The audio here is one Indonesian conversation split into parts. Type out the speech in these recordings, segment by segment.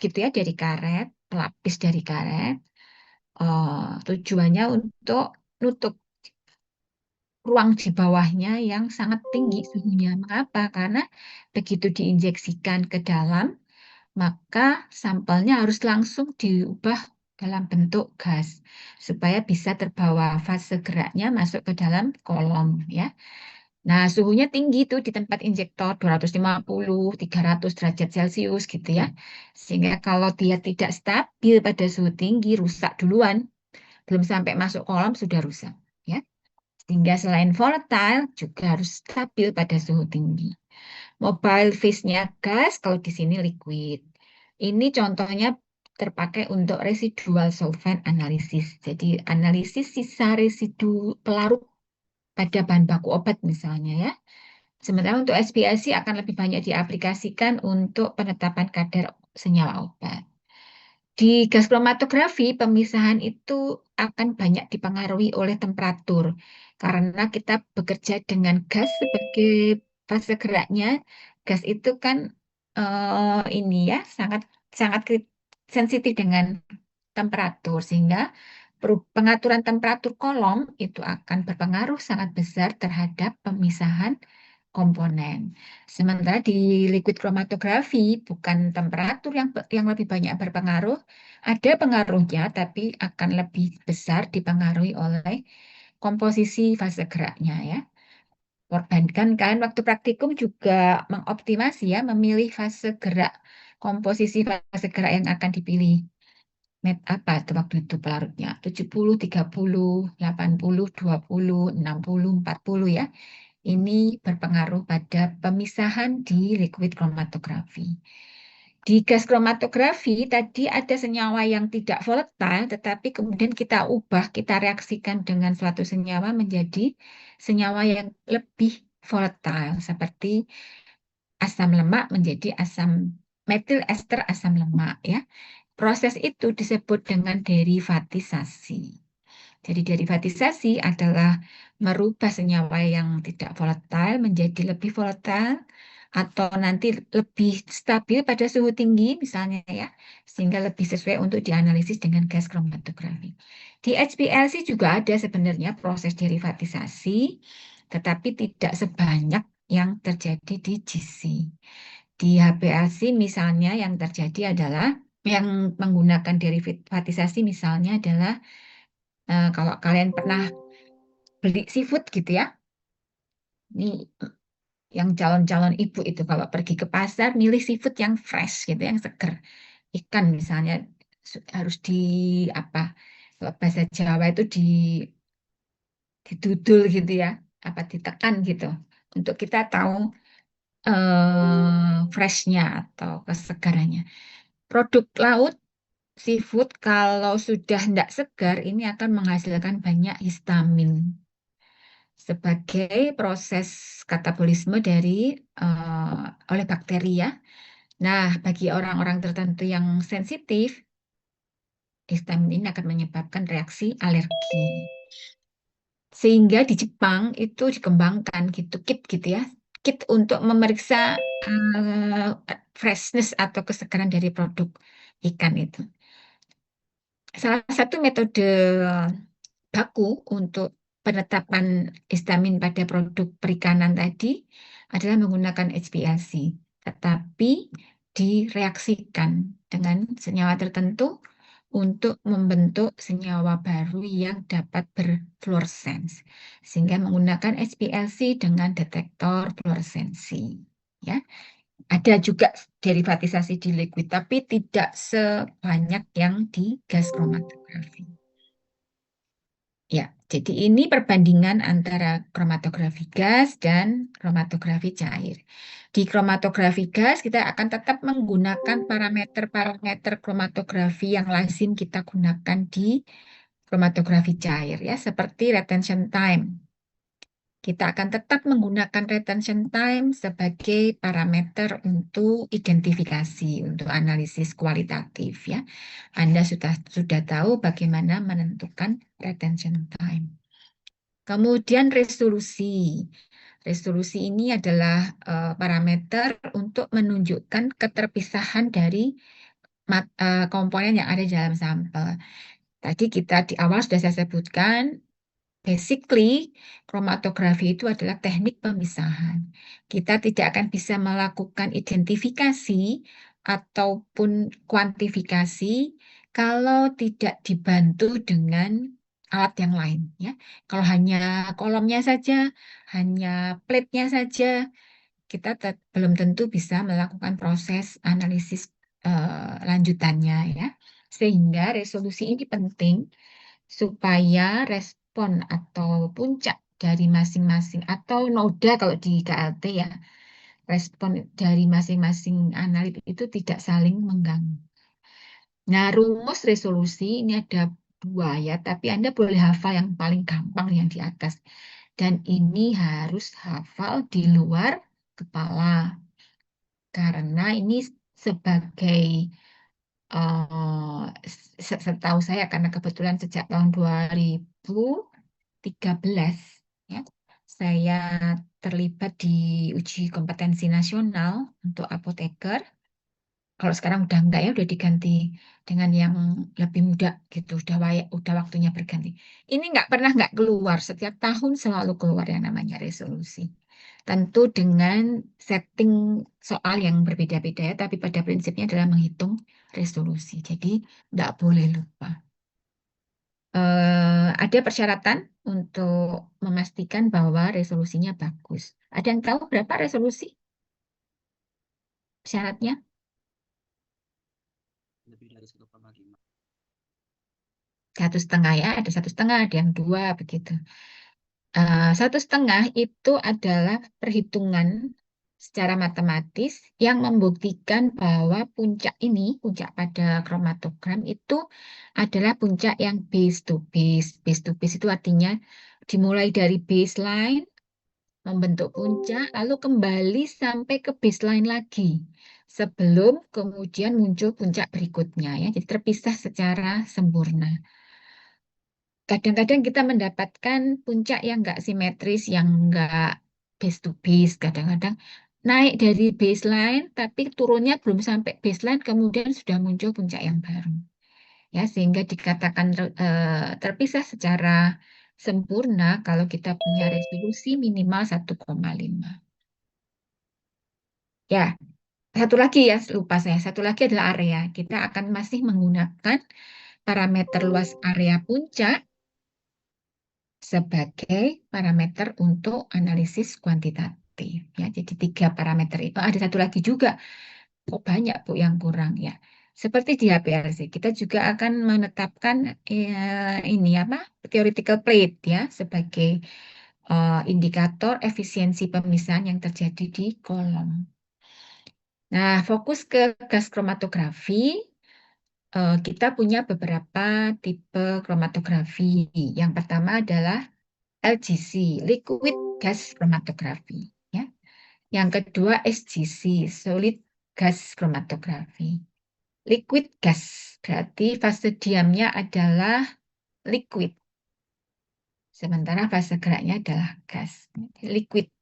gitu ya dari karet, pelapis dari karet. Tujuannya untuk nutup ruang di bawahnya yang sangat tinggi suhunya. Mengapa? Karena begitu diinjeksikan ke dalam, maka sampelnya harus langsung diubah dalam bentuk gas supaya bisa terbawa fase geraknya masuk ke dalam kolom ya. Nah, suhunya tinggi tuh di tempat injektor 250, 300 derajat Celcius gitu ya. Sehingga kalau dia tidak stabil pada suhu tinggi, rusak duluan. Belum sampai masuk kolom sudah rusak ya. Sehingga selain volatile juga harus stabil pada suhu tinggi. Mobile phase-nya gas, kalau di sini liquid. Ini contohnya terpakai untuk residual solvent analysis. Jadi analisis sisa residu pelarut pada bahan baku obat misalnya ya. Sementara untuk SPLC akan lebih banyak diaplikasikan untuk penetapan kadar senyawa obat. Di gas kromatografi, pemisahan itu akan banyak dipengaruhi oleh temperatur. Karena kita bekerja dengan gas sebagai fase geraknya, gas itu kan ini ya sangat sangat sensitif dengan temperatur sehingga pengaturan temperatur kolom itu akan berpengaruh sangat besar terhadap pemisahan komponen. Sementara di liquid kromatografi bukan temperatur yang lebih banyak berpengaruh, ada pengaruhnya tapi akan lebih besar dipengaruhi oleh komposisi fase geraknya ya. Korbankan kan waktu praktikum juga mengoptimasi ya, memilih fase gerak, komposisi fase gerak yang akan dipilih. Apa tuh waktu itu pelarutnya? 70, 30, 80, 20, 60, 40 ya. Ini berpengaruh pada pemisahan di liquid kromatografi. Di gas kromatografi tadi ada senyawa yang tidak volatile, tetapi kemudian kita ubah, kita reaksikan dengan suatu senyawa menjadi senyawa yang lebih volatile, seperti asam lemak menjadi asam metil ester asam lemak ya. Proses itu disebut dengan derivatisasi. Jadi derivatisasi adalah merubah senyawa yang tidak volatile menjadi lebih volatile atau nanti lebih stabil pada suhu tinggi misalnya ya, sehingga lebih sesuai untuk dianalisis dengan gas kromatografi. Di HPLC juga ada sebenarnya proses derivatisasi, tetapi tidak sebanyak yang terjadi di GC. Di HPLC misalnya yang terjadi adalah yang menggunakan derivatisasi misalnya adalah kalau kalian pernah beli seafood gitu ya, ini yang calon-calon ibu itu kalau pergi ke pasar milih seafood yang fresh gitu, yang seger. Ikan misalnya harus di apa? Kalau bahasa Jawa itu didudul gitu ya, apa ditekan gitu, untuk kita tahu freshnya atau kesegarannya. Produk laut seafood kalau sudah tidak segar ini akan menghasilkan banyak histamin sebagai proses katabolisme dari oleh bakteri ya. Nah, bagi orang-orang tertentu yang sensitif, histamin ini akan menyebabkan reaksi alergi. Sehingga di Jepang itu dikembangkan gitu kit gitu ya, kit untuk memeriksa freshness atau kesegaran dari produk ikan itu. Salah satu metode baku untuk penetapan histamin pada produk perikanan tadi adalah menggunakan HPLC, tetapi direaksikan dengan senyawa tertentu untuk membentuk senyawa baru yang dapat berfluoresens, sehingga menggunakan HPLC dengan detektor fluoresensi. Ya, ada juga derivatisasi di liquid, tapi tidak sebanyak yang di gas kromatografi. Ya, jadi ini perbandingan antara kromatografi gas dan kromatografi cair. Di kromatografi gas kita akan tetap menggunakan parameter-parameter kromatografi yang lazim kita gunakan di kromatografi cair ya, seperti retention time. Kita akan tetap menggunakan retention time sebagai parameter untuk identifikasi, untuk analisis kualitatif ya. Anda sudah tahu bagaimana menentukan retention time. Kemudian resolusi. Resolusi ini adalah parameter untuk menunjukkan keterpisahan dari komponen yang ada di dalam sampel. Tadi kita di awal sudah saya sebutkan, basically kromatografi itu adalah teknik pemisahan. Kita tidak akan bisa melakukan identifikasi ataupun kuantifikasi kalau tidak dibantu dengan alat yang lain, ya. Kalau hanya kolomnya saja, hanya plate-nya saja, kita belum tentu bisa melakukan proses analisis lanjutannya, ya. Sehingga resolusi ini penting supaya respon atau puncak dari masing-masing atau noda kalau di KLT, ya, respon dari masing-masing analit itu tidak saling mengganggu. Nah, rumus resolusi ini ada dua, ya, tapi Anda boleh hafal yang paling gampang yang di atas. Dan ini harus hafal di luar kepala karena ini sebagai setahu saya karena kebetulan sejak tahun 2013, ya, saya terlibat di uji kompetensi nasional untuk apoteker. Kalau sekarang udah enggak, ya, udah diganti dengan yang lebih muda gitu, udah waktunya berganti. Ini nggak pernah nggak keluar, setiap tahun selalu keluar yang namanya resolusi. Tentu dengan setting soal yang berbeda-beda, ya, tapi pada prinsipnya adalah menghitung resolusi. Jadi nggak boleh lupa. Ada persyaratan untuk memastikan bahwa resolusinya bagus. Ada yang tahu berapa resolusi syaratnya? Lebih dari 1,5. 1,5, ya, ada 1,5, ada yang 2 begitu. 1,5 itu adalah perhitungan secara matematis yang membuktikan bahwa puncak ini, puncak pada kromatogram itu adalah puncak yang base to base. Base to base itu artinya dimulai dari baseline, membentuk puncak, lalu kembali sampai ke baseline lagi. Sebelum kemudian muncul puncak berikutnya, ya. Jadi terpisah secara sempurna. Kadang-kadang kita mendapatkan puncak yang nggak simetris, yang nggak base to base. Kadang-kadang naik dari baseline, tapi turunnya belum sampai baseline, kemudian sudah muncul puncak yang baru. Ya, sehingga dikatakan terpisah secara sempurna kalau kita punya resolusi minimal 1,5. Ya, satu lagi, ya, lupa saya. Satu lagi adalah area. Kita akan masih menggunakan parameter luas area puncak sebagai parameter untuk analisis kuantitatif, ya. Jadi 3 parameter itu, ada satu lagi juga, kok banyak, Bu, yang kurang, ya. Seperti di HPLC, kita juga akan menetapkan ini apa, theoretical plate, ya, sebagai indikator efisiensi pemisahan yang terjadi di kolom. Nah, fokus ke gas kromatografi, kita punya beberapa tipe kromatografi. Yang pertama adalah LGC, Liquid Gas Chromatography, ya. Yang kedua SGC, Solid Gas Chromatography. Liquid gas berarti fase diamnya adalah liquid, sementara fase geraknya adalah gas. Liquid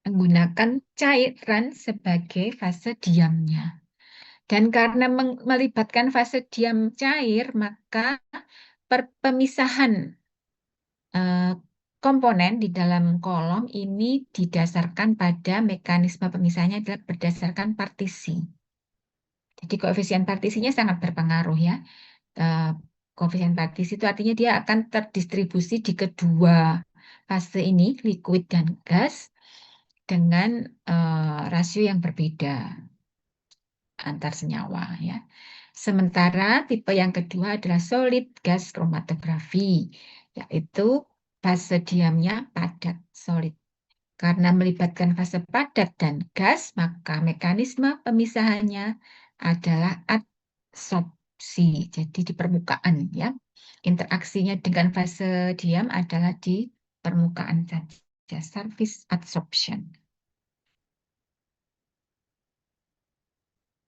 menggunakan cairan sebagai fase diamnya. Dan karena melibatkan fase diam cair, maka pemisahan eh, komponen di dalam kolom ini didasarkan pada mekanisme pemisahannya adalah berdasarkan partisi. Jadi koefisien partisinya sangat berpengaruh, ya. Eh, Koefisien partisi itu artinya dia akan terdistribusi di kedua fase ini, liquid dan gas, dengan rasio yang berbeda antar senyawa, ya. Sementara tipe yang kedua adalah solid gas chromatography, yaitu fase diamnya padat, solid. Karena melibatkan fase padat dan gas, maka mekanisme pemisahannya adalah adsorpsi, jadi di permukaan, ya. Interaksinya dengan fase diam adalah di permukaan saja, surface adsorption.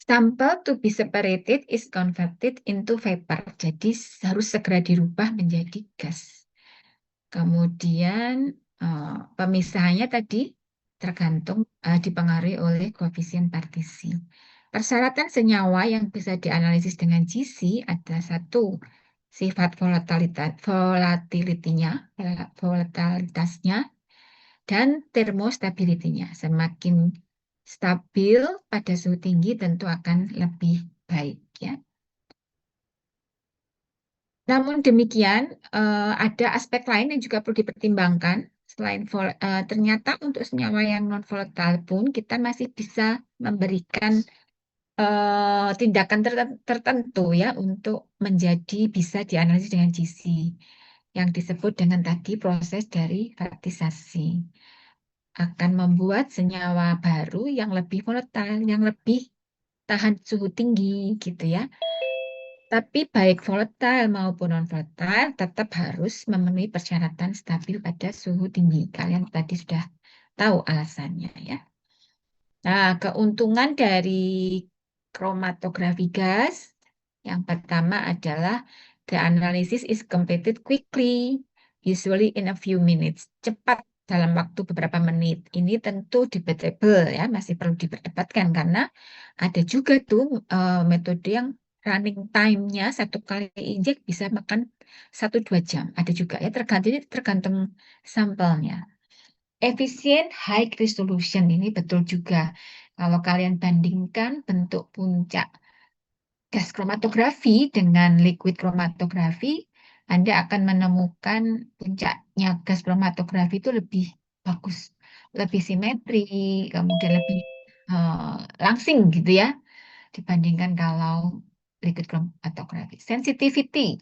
Sample to be separated is converted into vapor. Jadi harus segera dirubah menjadi gas. Kemudian pemisahannya tadi tergantung dipengaruhi oleh koefisien partisi. Persyaratan senyawa yang bisa dianalisis dengan GC adalah satu, sifat volatilitasnya, dan termostability-nya. Semakin stabil pada suhu tinggi tentu akan lebih baik ya. Namun demikian, ada aspek lain yang juga perlu dipertimbangkan. Ternyata untuk senyawa yang non volatile pun kita masih bisa memberikan tindakan tertentu ya untuk menjadi bisa dianalisis dengan GC yang disebut dengan tadi proses dari varietisasi akan membuat senyawa baru yang lebih volatile, yang lebih tahan suhu tinggi gitu ya. Tapi baik volatile maupun non-volatile tetap harus memenuhi persyaratan stabil pada suhu tinggi. Kalian tadi sudah tahu alasannya ya. Nah, keuntungan dari kromatografi gas yang pertama adalah the analysis is completed quickly, usually in a few minutes. Cepat dalam waktu beberapa menit. Ini tentu debatable ya, masih perlu diperdebatkan karena ada juga tuh metode yang running time-nya satu kali injek bisa makan 1-2 jam. Ada juga ya, tergantung sampelnya. Efisien high resolution ini betul juga. Kalau kalian bandingkan bentuk puncak gas kromatografi dengan liquid kromatografi, Anda akan menemukan puncaknya gas kromatografi itu lebih bagus, lebih simetri, kemudian lebih eh, langsing gitu ya, dibandingkan kalau liquid kromatografi. Sensitivity,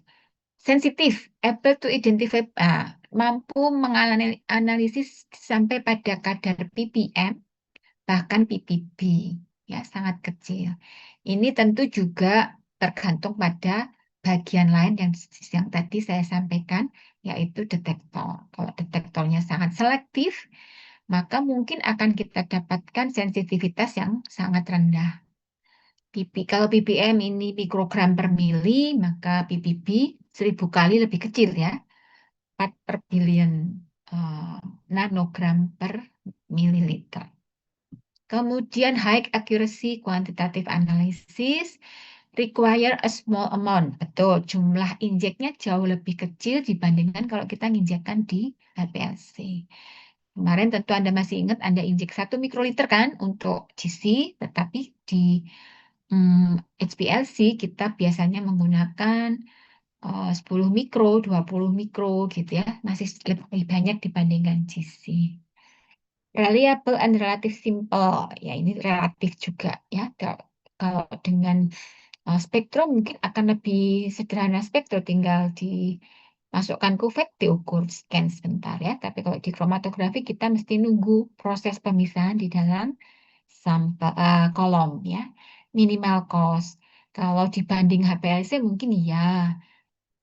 sensitif, able to identify, mampu menganalisis sampai pada kadar ppm, bahkan ppb, ya sangat kecil. Ini tentu juga tergantung pada bagian lain yang tadi saya sampaikan, yaitu detektor. Kalau detektornya sangat selektif, maka mungkin akan kita dapatkan sensitivitas yang sangat rendah. Kalau ppm ini mikrogram per mili, maka ppb 1000 kali lebih kecil ya, 4 per billion eh, nanogram per mililiter. Kemudian high accuracy quantitative analysis require a small amount. Betul, jumlah injeknya jauh lebih kecil dibandingkan kalau kita menginjekkan di HPLC. Kemarin tentu Anda masih ingat Anda injek 1 mikroliter kan untuk GC, tetapi di HPLC kita biasanya menggunakan 10 mikro, 20 mikro gitu ya, masih lebih banyak dibandingkan GC. Reliable and relative simple, ya ini relatif juga ya. Kalau dengan spektrum mungkin akan lebih sederhana spektrum, tinggal dimasukkan kuvert, diukur scan sebentar ya. Tapi kalau di kromatografi kita mesti nunggu proses pemisahan di dalam sampel kolom ya. Minimal cost. Kalau dibanding HPLC mungkin iya,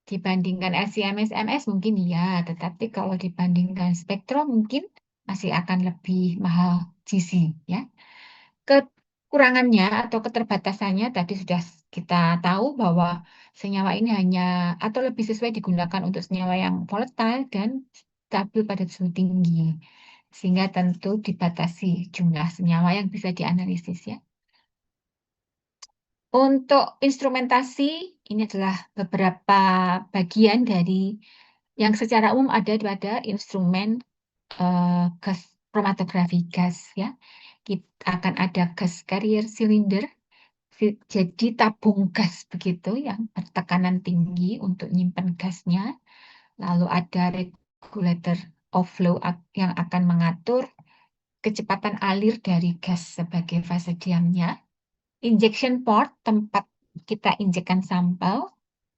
dibandingkan LC-MS mungkin iya, tetapi kalau dibandingkan spektrum mungkin masih akan lebih mahal GC ya. Kekurangannya atau keterbatasannya tadi sudah kita tahu bahwa senyawa ini hanya atau lebih sesuai digunakan untuk senyawa yang volatile dan stabil pada suhu tinggi. Sehingga tentu dibatasi jumlah senyawa yang bisa dianalisis ya. Untuk instrumentasi, ini adalah beberapa bagian dari yang secara umum ada pada instrumen gas kromatografi gas ya. Kita akan ada gas carrier cylinder, jadi tabung gas begitu yang bertekanan tinggi untuk nyimpen gasnya. Lalu ada regulator of flow yang akan mengatur kecepatan alir dari gas sebagai fase diamnya. Injection port, tempat kita injekkan sampel,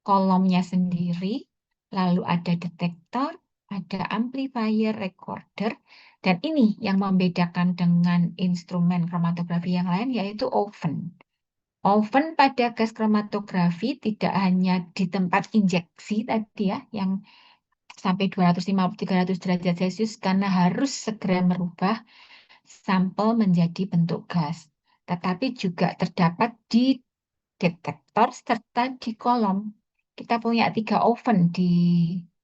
kolomnya sendiri, lalu ada detektor, ada amplifier, recorder, dan ini yang membedakan dengan instrumen kromatografi yang lain, yaitu oven. Oven pada gas kromatografi tidak hanya di tempat injeksi tadi ya, yang sampai 250-300 derajat Celcius karena harus segera merubah sampel menjadi bentuk gas, tetapi juga terdapat di detektor serta di kolom. Kita punya 3 oven di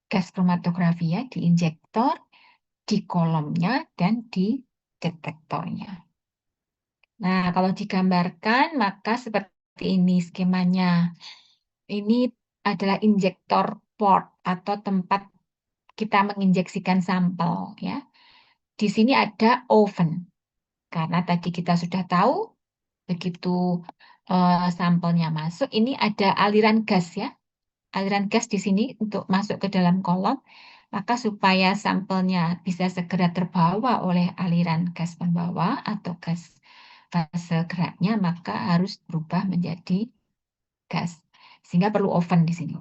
gas kromatografi ya, di injektor, di kolomnya, dan di detektornya. Nah, kalau digambarkan maka seperti ini skemanya. Ini adalah injektor port atau tempat kita menginjeksikan sampel ya. Di sini ada oven. Karena tadi kita sudah tahu begitu sampelnya masuk, ini ada aliran gas ya. Aliran gas di sini untuk masuk ke dalam kolom, maka supaya sampelnya bisa segera terbawa oleh aliran gas pembawa atau gas fase geraknya, maka harus berubah menjadi gas. Sehingga perlu oven di sini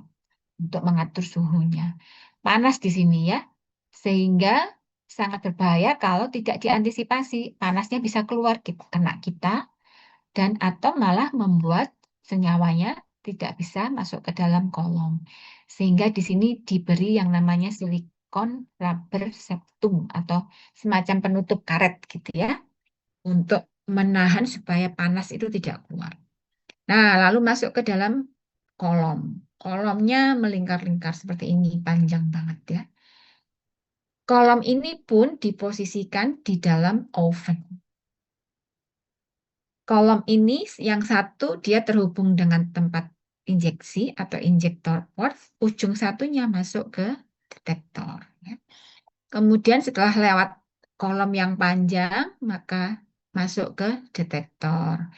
untuk mengatur suhunya. Panas di sini ya, sehingga sangat berbahaya kalau tidak diantisipasi. Panasnya bisa keluar kena kita dan atau malah membuat senyawanya tidak bisa masuk ke dalam kolom. Sehingga di sini diberi yang namanya silikon rubber septum atau semacam penutup karet gitu ya untuk menahan supaya panas itu tidak keluar. Nah, lalu masuk ke dalam kolom. Kolomnya melingkar-lingkar seperti ini, panjang banget ya. Kolom ini pun diposisikan di dalam oven. Kolom ini yang satu dia terhubung dengan tempat injeksi atau injektor port, ujung satunya masuk ke detektor. Ya. Kemudian setelah lewat kolom yang panjang, maka masuk ke detektor.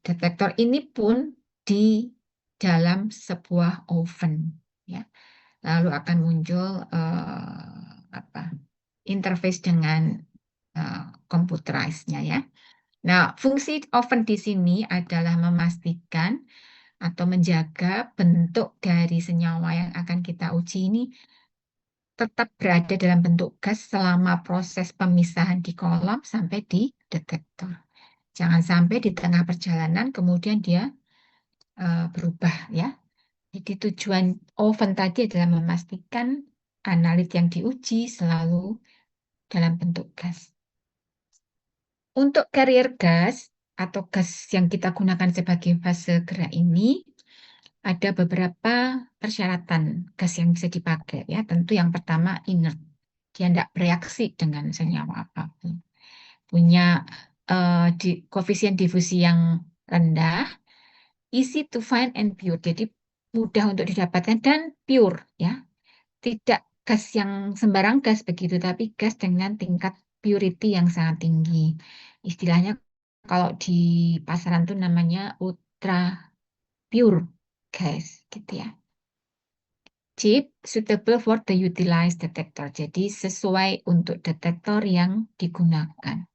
Detektor ini pun di dalam sebuah oven. Ya. Lalu akan muncul apa interface dengan computerized-nya ya. Nah, fungsi oven di sini adalah memastikan atau menjaga bentuk dari senyawa yang akan kita uji ini tetap berada dalam bentuk gas selama proses pemisahan di kolom sampai di detektor. Jangan sampai di tengah perjalanan kemudian dia berubah ya. Jadi tujuan oven tadi adalah memastikan analit yang diuji selalu dalam bentuk gas. Untuk carrier gas atau gas yang kita gunakan sebagai fase gerak ini, ada beberapa persyaratan gas yang bisa dipakai ya. Tentu yang pertama inert. Dia tidak bereaksi dengan senyawa apapun. Punya koefisien difusi yang rendah, easy to find and pure. Jadi mudah untuk didapatkan dan pure ya. Tidak gas yang sembarang gas begitu, tapi gas dengan tingkat purity yang sangat tinggi. Istilahnya kalau di pasaran tuh namanya ultra pure gas gitu ya. Chip suitable for the utilized detector. Jadi sesuai untuk detektor yang digunakan.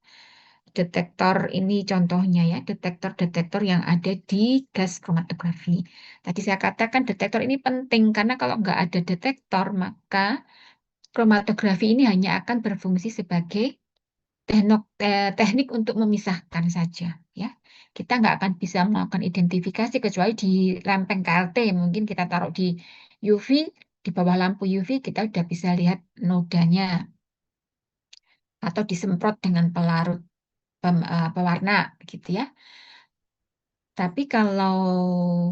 Detektor ini contohnya ya, detektor-detektor yang ada di gas kromatografi. Tadi saya katakan detektor ini penting karena kalau nggak ada detektor maka kromatografi ini hanya akan berfungsi sebagai teknik untuk memisahkan saja ya. Kita nggak akan bisa melakukan identifikasi kecuali di lempeng KLT. Mungkin kita taruh di UV, di bawah lampu UV kita udah bisa lihat nodanya atau disemprot dengan pelarut pewarna gitu ya. Tapi kalau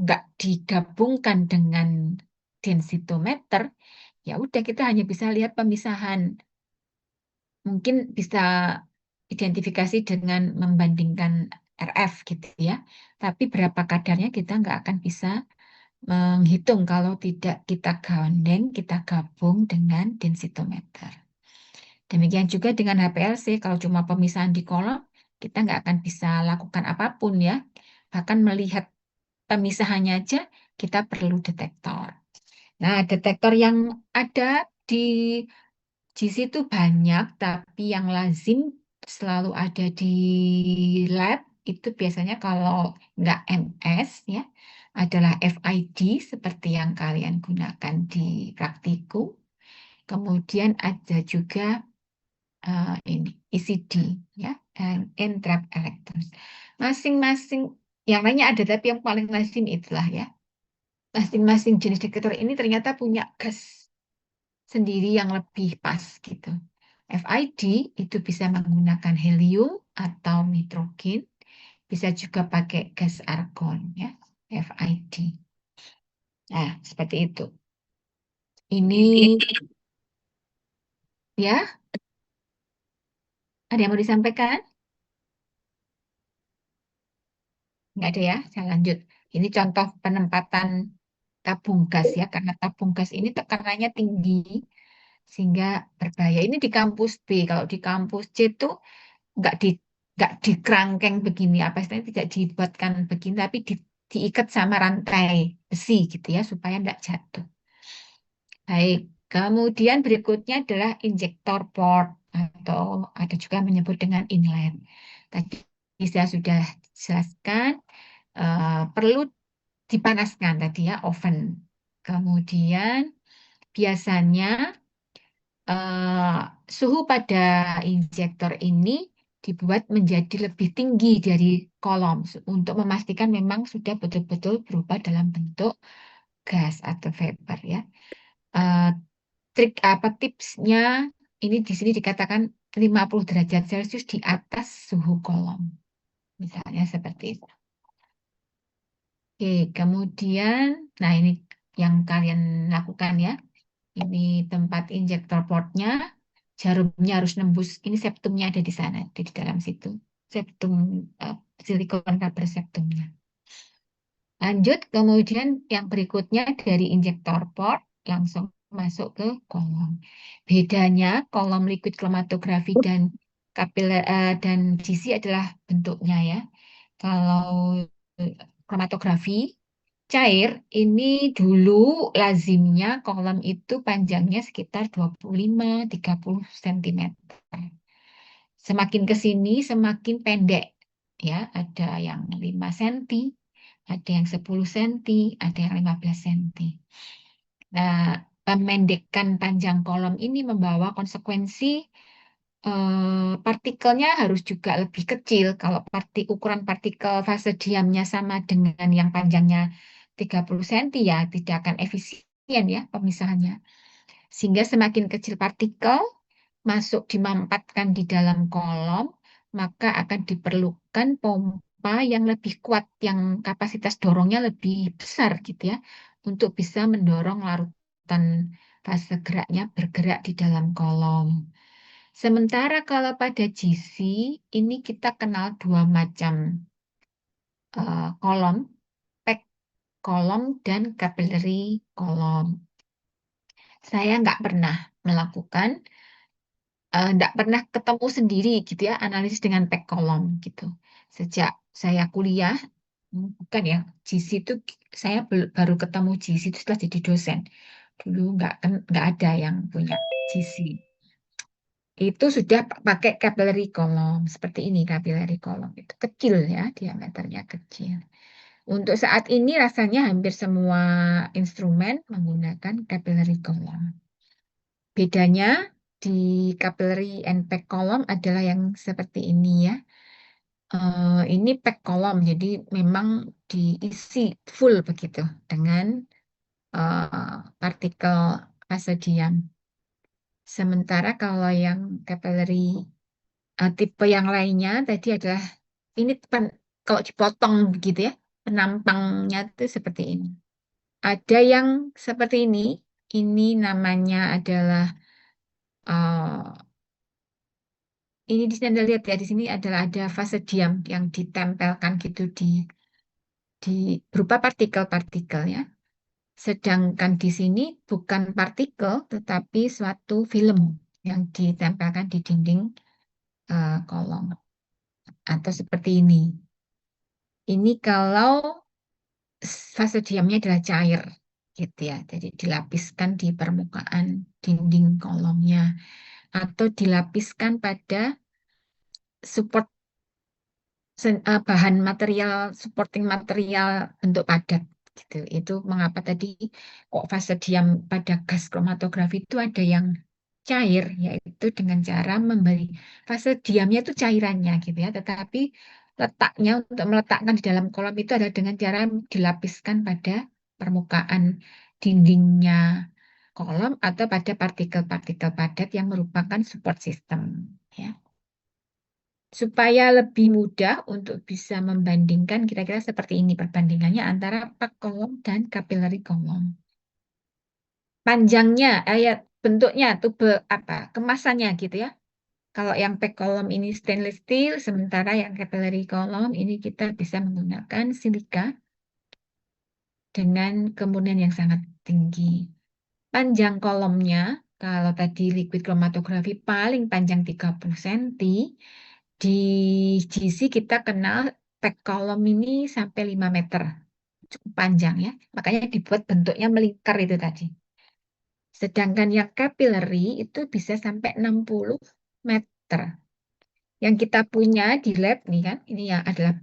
nggak digabungkan dengan densitometer, ya udah kita hanya bisa lihat pemisahan. Mungkin bisa identifikasi dengan membandingkan RF gitu ya. Tapi berapa kadarnya kita nggak akan bisa menghitung kalau tidak kita gandeng, kita gabung dengan densitometer. Demikian juga dengan HPLC, kalau cuma pemisahan di kolom, kita nggak akan bisa lakukan apapun ya. Bahkan melihat pemisahannya aja, kita perlu detektor. Nah, detektor yang ada di JIS itu banyak, tapi yang lazim selalu ada di lab itu biasanya kalau nggak MS ya adalah FID seperti yang kalian gunakan di praktikum. Kemudian ada juga ini ECD ya, entrap electrons. Masing-masing yang lainnya ada, tapi yang paling lazim itulah ya. Masing-masing jenis detektor ini ternyata punya gas sendiri yang lebih pas gitu. FID itu bisa menggunakan helium atau nitrogen, bisa juga pakai gas argon ya, FID. Nah, seperti itu. Ini ya, ada yang mau disampaikan? Nggak ada ya, saya lanjut. Ini contoh penempatan tabung gas ya, karena tabung gas ini tekanannya tinggi sehingga berbahaya. Ini di kampus B, kalau di kampus C itu nggak di nggak dikerangkeng begini, apa istilahnya tidak dibuatkan begini, tapi diikat sama rantai besi gitu ya, supaya nggak jatuh. Baik, kemudian berikutnya adalah injektor port atau ada juga menyebut dengan inlet. Tadi saya sudah jelaskan perlu dipanaskan tadi ya oven. Kemudian biasanya eh, suhu pada injektor ini dibuat menjadi lebih tinggi dari kolom untuk memastikan memang sudah betul-betul berubah dalam bentuk gas atau vapor ya. Eh, trik apa tipsnya ini di sini dikatakan 50 derajat Celcius di atas suhu kolom. Misalnya seperti itu. Oke, kemudian, nah ini yang kalian lakukan ya. Ini tempat injektor portnya, jarumnya harus nembus. Ini septumnya ada di sana, ada di dalam situ. Septum, eh, silikon rubber septumnya. Lanjut, kemudian yang berikutnya dari injektor port langsung masuk ke kolom. Bedanya kolom liquid kromatografi dan dan GC adalah bentuknya ya. Kalau kromatografi cair ini dulu lazimnya kolom itu panjangnya sekitar 25-30 cm. Semakin ke sini semakin pendek ya, ada yang 5 cm, ada yang 10 cm, ada yang 15 cm. Nah, pemendekkan panjang kolom ini membawa konsekuensi partikelnya harus juga lebih kecil. Kalau ukuran partikel fase diamnya sama dengan yang panjangnya 30 cm ya tidak akan efisien ya pemisahannya. Sehingga semakin kecil partikel masuk dimampatkan di dalam kolom, maka akan diperlukan pompa yang lebih kuat, yang kapasitas dorongnya lebih besar gitu ya, untuk bisa mendorong larutan fase geraknya bergerak di dalam kolom. Sementara kalau pada GC, ini kita kenal dua macam kolom, pack kolom dan capillary kolom. Saya nggak pernah melakukan, nggak pernah ketemu sendiri gitu ya, analisis dengan pack kolom gitu. Sejak saya kuliah, bukan ya, GC itu saya baru ketemu GC itu setelah jadi dosen. Dulu nggak ada yang punya GC. Itu sudah pakai capillary column seperti ini. Capillary column itu kecil ya, diameternya kecil. Untuk saat ini rasanya hampir semua instrumen menggunakan capillary column. Bedanya di capillary and pack column adalah yang seperti ini ya. Ini pack column, jadi memang diisi full begitu dengan partikel fase diam. Sementara kalau yang capillary tipe yang lainnya tadi adalah ini kalau dipotong begitu ya, penampangnya itu seperti ini. Ada yang seperti ini. Ini namanya adalah ini di sini Anda lihat ya, di sini adalah ada fase diam yang ditempelkan gitu di berupa partikel-partikel ya. Sedangkan di sini bukan partikel tetapi suatu film yang ditempelkan di dinding kolom atau seperti ini. Ini kalau fase diamnya adalah cair gitu ya. Jadi dilapiskan di permukaan dinding kolomnya atau dilapiskan pada support bahan material supporting material bentuk padat gitu. Itu mengapa tadi kok fase diam pada gas kromatografi itu ada yang cair, yaitu dengan cara memberi fase diamnya itu cairannya gitu ya, tetapi letaknya untuk meletakkan di dalam kolom itu adalah dengan cara dilapiskan pada permukaan dindingnya kolom atau pada partikel-partikel padat yang merupakan support system ya. Supaya lebih mudah untuk bisa membandingkan kira-kira seperti ini perbandingannya antara pak kolom dan capillary kolom. Panjangnya, bentuknya, tube apa, kemasannya gitu ya. Kalau yang pack column ini stainless steel, sementara yang capillary column ini kita bisa menggunakan silika dengan kemurnian yang sangat tinggi. Panjang kolomnya, kalau tadi liquid chromatography paling panjang 30 cm, di GC kita kenal pack column ini sampai 5 meter. Cukup panjang ya. Makanya dibuat bentuknya melingkar itu tadi. Sedangkan yang capillary itu bisa sampai 60 meter. Yang kita punya di lab nih kan, ini ya adalah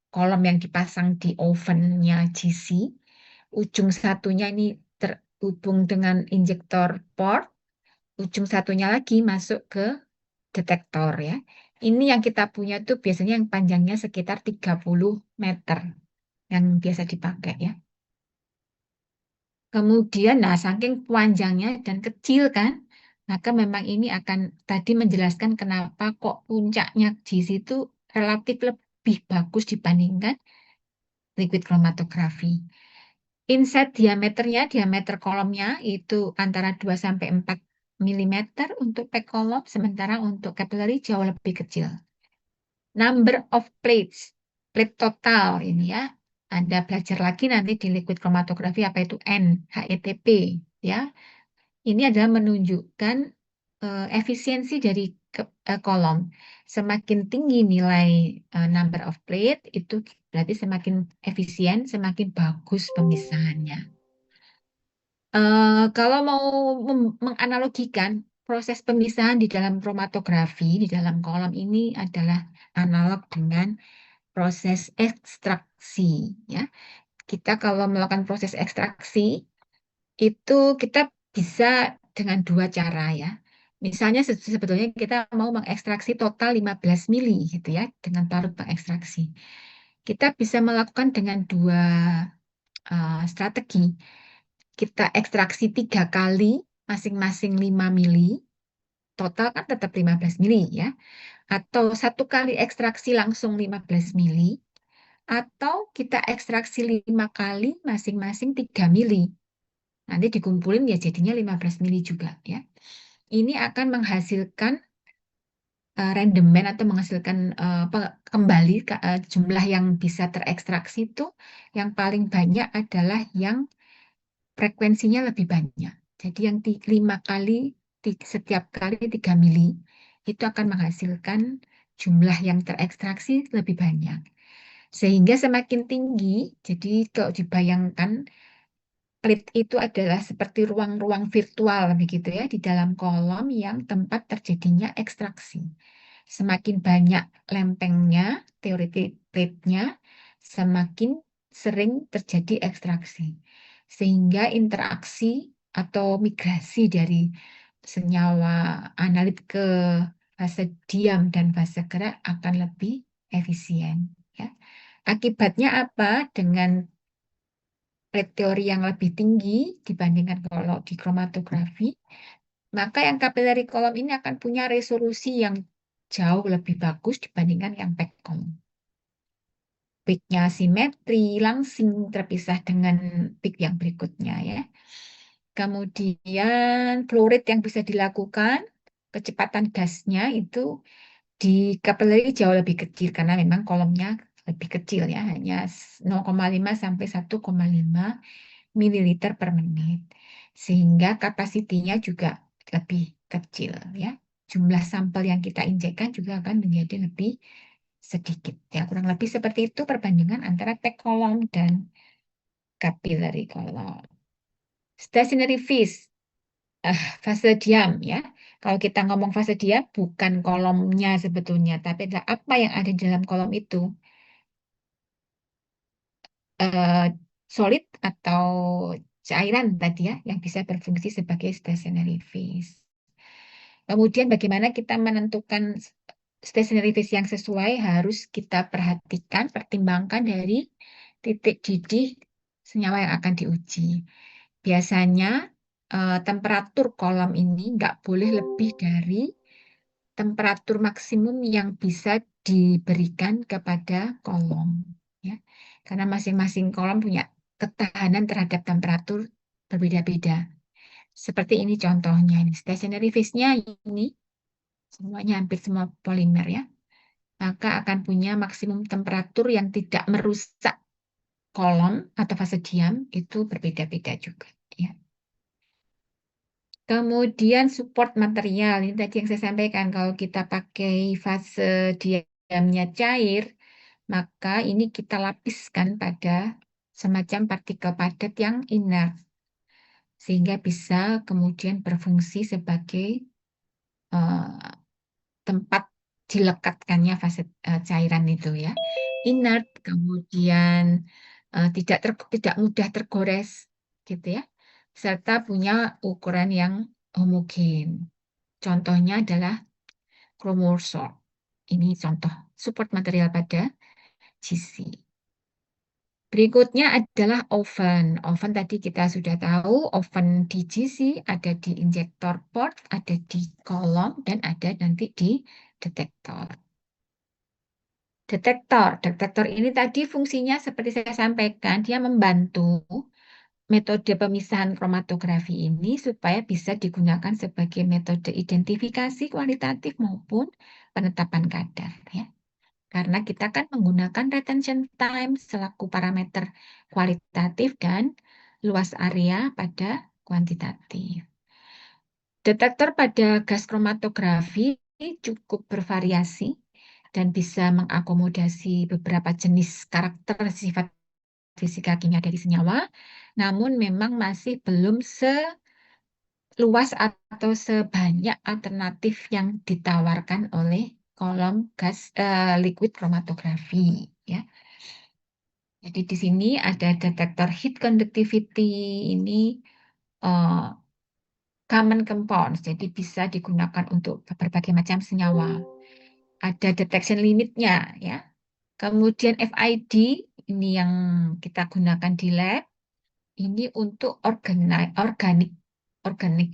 kolom yang dipasang di ovennya GC. Ujung satunya ini terhubung dengan injektor port, ujung satunya lagi masuk ke detektor ya. Ini yang kita punya tuh biasanya yang panjangnya sekitar 30 meter yang biasa dipakai ya. Kemudian, nah saking panjangnya dan kecil kan, maka memang ini akan tadi menjelaskan kenapa kok puncaknya di situ relatif lebih bagus dibandingkan liquid chromatography. Inset diameternya, diameter kolomnya itu antara 2 sampai 4 mm untuk pack kolom, sementara untuk capillary jauh lebih kecil. Number of plates, plate total ini ya. Anda belajar lagi nanti di liquid chromatography apa itu N, HETP ya. Ini adalah menunjukkan efisiensi dari kolom. Semakin tinggi nilai number of plate, itu berarti semakin efisien, semakin bagus pemisahannya. Kalau mau menganalogikan proses pemisahan di dalam kromatografi, di dalam kolom ini adalah analog dengan proses ekstraksi. Ya, kita kalau melakukan proses ekstraksi, itu kita bisa dengan dua cara ya. Misalnya sebetulnya kita mau mengekstraksi total 15 mili gitu ya dengan parut pengekstraksi. Kita bisa melakukan dengan dua strategi. Kita ekstraksi 3 kali masing-masing 5 mili, total kan tetap 15 mili ya. Atau 1 kali ekstraksi langsung 15 mili, atau kita ekstraksi 5 kali masing-masing 3 mili. Nanti dikumpulin ya jadinya 15 mili juga ya. Ini akan menghasilkan rendemen atau menghasilkan kembali jumlah yang bisa terekstraksi itu yang paling banyak adalah yang frekuensinya lebih banyak. Jadi yang 5 kali setiap kali 3 mili itu akan menghasilkan jumlah yang terekstraksi lebih banyak. Sehingga semakin tinggi, jadi kalau dibayangkan plate itu adalah seperti ruang-ruang virtual begitu ya di dalam kolom yang tempat terjadinya ekstraksi. Semakin banyak lempengnya, teori plate-nya, semakin sering terjadi ekstraksi. Sehingga interaksi atau migrasi dari senyawa analit ke fase diam dan fase gerak akan lebih efisien. Ya. Akibatnya apa? Dengan rate teori yang lebih tinggi dibandingkan kalau di kromatografi, maka yang capillary column ini akan punya resolusi yang jauh lebih bagus dibandingkan yang pack column. Peak-nya simetri, langsing terpisah dengan peak yang berikutnya ya. Kemudian flow rate yang bisa dilakukan, kecepatan gasnya itu di capillary jauh lebih kecil karena memang kolomnya lebih kecil ya, hanya 0,5 sampai 1,5 mililiter per menit. Sehingga kapasitinya juga lebih kecil ya. Jumlah sampel yang kita injekkan juga akan menjadi lebih sedikit. Ya, kurang lebih seperti itu perbandingan antara pack column dan capillary column. Stationary phase, fase diam ya. Kalau kita ngomong fase diam, bukan kolomnya sebetulnya, tapi adalah apa yang ada di dalam kolom itu. eh, Solid atau cairan tadi ya, yang bisa berfungsi sebagai stationary phase. Kemudian bagaimana kita menentukan stationary phase yang sesuai harus kita perhatikan, pertimbangkan dari titik didih senyawa yang akan diuji. Biasanya temperatur kolom ini nggak boleh lebih dari temperatur maksimum yang bisa diberikan kepada kolom. Ya. Karena masing-masing kolom punya ketahanan terhadap temperatur berbeda-beda. Seperti ini contohnya. Stationary phase-nya ini semuanya hampir semua polimer ya, maka akan punya maksimum temperatur yang tidak merusak kolom atau fase diam itu berbeda-beda juga. Ya. Kemudian support material, ini tadi yang saya sampaikan, kalau kita pakai fase diamnya cair, maka ini kita lapiskan pada semacam partikel padat yang inert, sehingga bisa kemudian berfungsi sebagai eh, tempat dilekatkannya fase cairan itu ya. Inert, kemudian tidak mudah tergores gitu ya, serta punya ukuran yang homogen. Contohnya adalah chromosol. Ini contoh support material pada GC. Berikutnya adalah oven. Oven tadi kita sudah tahu, oven di GC ada di injektor port, ada di kolom, dan ada nanti di detektor. Detektor ini tadi fungsinya seperti saya sampaikan, dia membantu metode pemisahan kromatografi ini supaya bisa digunakan sebagai metode identifikasi kualitatif maupun penetapan kadar ya. Karena kita kan menggunakan retention time selaku parameter kualitatif dan luas area pada kuantitatif. Detektor pada gas kromatografi cukup bervariasi dan bisa mengakomodasi beberapa jenis karakter sifat fisika kimia dari senyawa, namun memang masih belum seluas atau sebanyak alternatif yang ditawarkan oleh kolom gas liquid kromatografi ya. Jadi di sini ada detektor heat conductivity, ini eh, common compounds, jadi bisa digunakan untuk berbagai macam senyawa. Ada detection limitnya ya. Kemudian FID ini yang kita gunakan di lab, ini untuk organic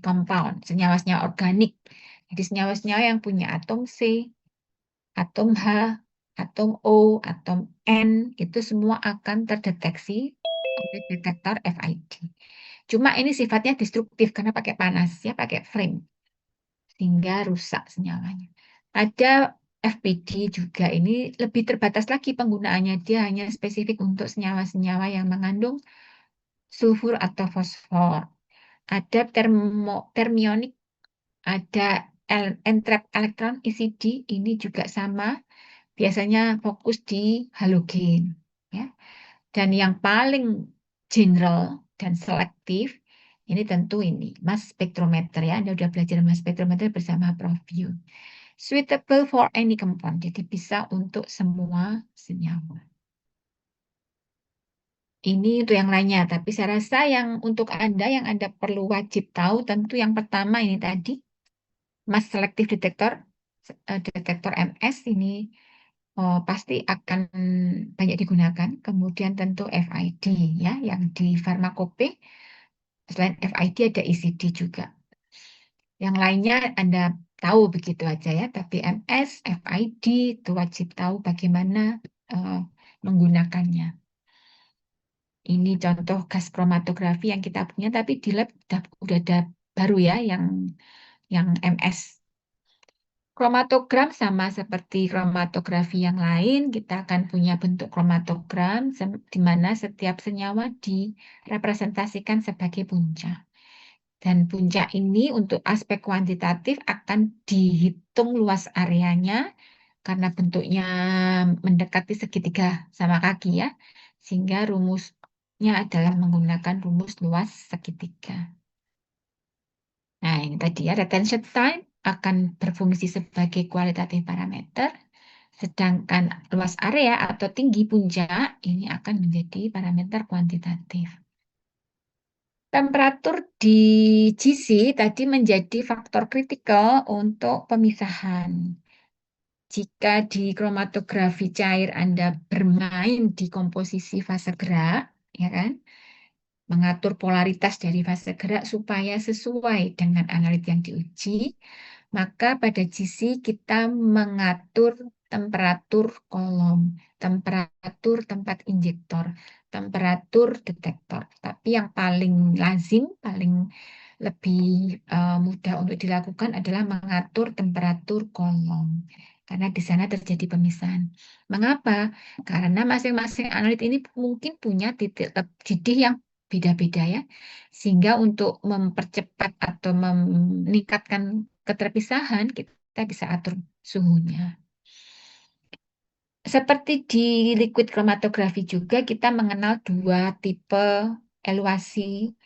compound, senyawa-senyawa organik. Jadi senyawa-senyawa yang punya atom C, atom H, atom O, atom N, itu semua akan terdeteksi oleh detektor FID. Cuma ini sifatnya destruktif karena pakai panas, ya pakai flame, sehingga rusak senyawanya. Ada FPD juga, ini lebih terbatas lagi penggunaannya, dia hanya spesifik untuk senyawa-senyawa yang mengandung sulfur atau fosfor. Ada termionik, ada entrap elektron ECD, ini juga sama, biasanya fokus di halogen. Ya. Dan yang paling general dan selektif, ini tentu ini, mass spectrometer ya. Anda sudah belajar mass spectrometer bersama Prof. View. Suitable for any compound, jadi bisa untuk semua senyawa. Ini untuk yang lainnya, tapi saya rasa yang untuk Anda, yang Anda perlu wajib tahu, tentu yang pertama ini tadi, mass selective detector, detektor MS ini pasti akan banyak digunakan. Kemudian tentu FID ya, yang di farmakope. Selain FID ada ECD juga. Yang lainnya Anda tahu begitu aja ya, tapi MS, FID itu wajib tahu bagaimana eh, menggunakannya. Ini contoh gas kromatografi yang kita punya, tapi di lab udah ada baru ya, yang MS. Kromatogram sama seperti kromatografi yang lain, kita akan punya bentuk kromatogram di mana setiap senyawa direpresentasikan sebagai puncak. Dan puncak ini untuk aspek kuantitatif akan dihitung luas areanya karena bentuknya mendekati segitiga sama kaki ya. Sehingga rumusnya adalah menggunakan rumus luas segitiga. Nah, ini tadi ya, retention time akan berfungsi sebagai kualitatif parameter, sedangkan luas area atau tinggi puncak ini akan menjadi parameter kuantitatif. Temperatur di GC tadi menjadi faktor kritikal untuk pemisahan. Jika di kromatografi cair Anda bermain di komposisi fase gerak, ya kan, mengatur polaritas dari fase gerak supaya sesuai dengan analit yang diuji, maka pada GC kita mengatur temperatur kolom, temperatur tempat injektor, temperatur detektor. Tapi yang paling lazim, paling lebih mudah untuk dilakukan adalah mengatur temperatur kolom. Karena di sana terjadi pemisahan. Mengapa? Karena masing-masing analit ini mungkin punya titik didih yang beda-beda ya. Sehingga untuk mempercepat atau meningkatkan keterpisahan, kita bisa atur suhunya. Seperti di liquid chromatografi juga kita mengenal dua tipe eluasi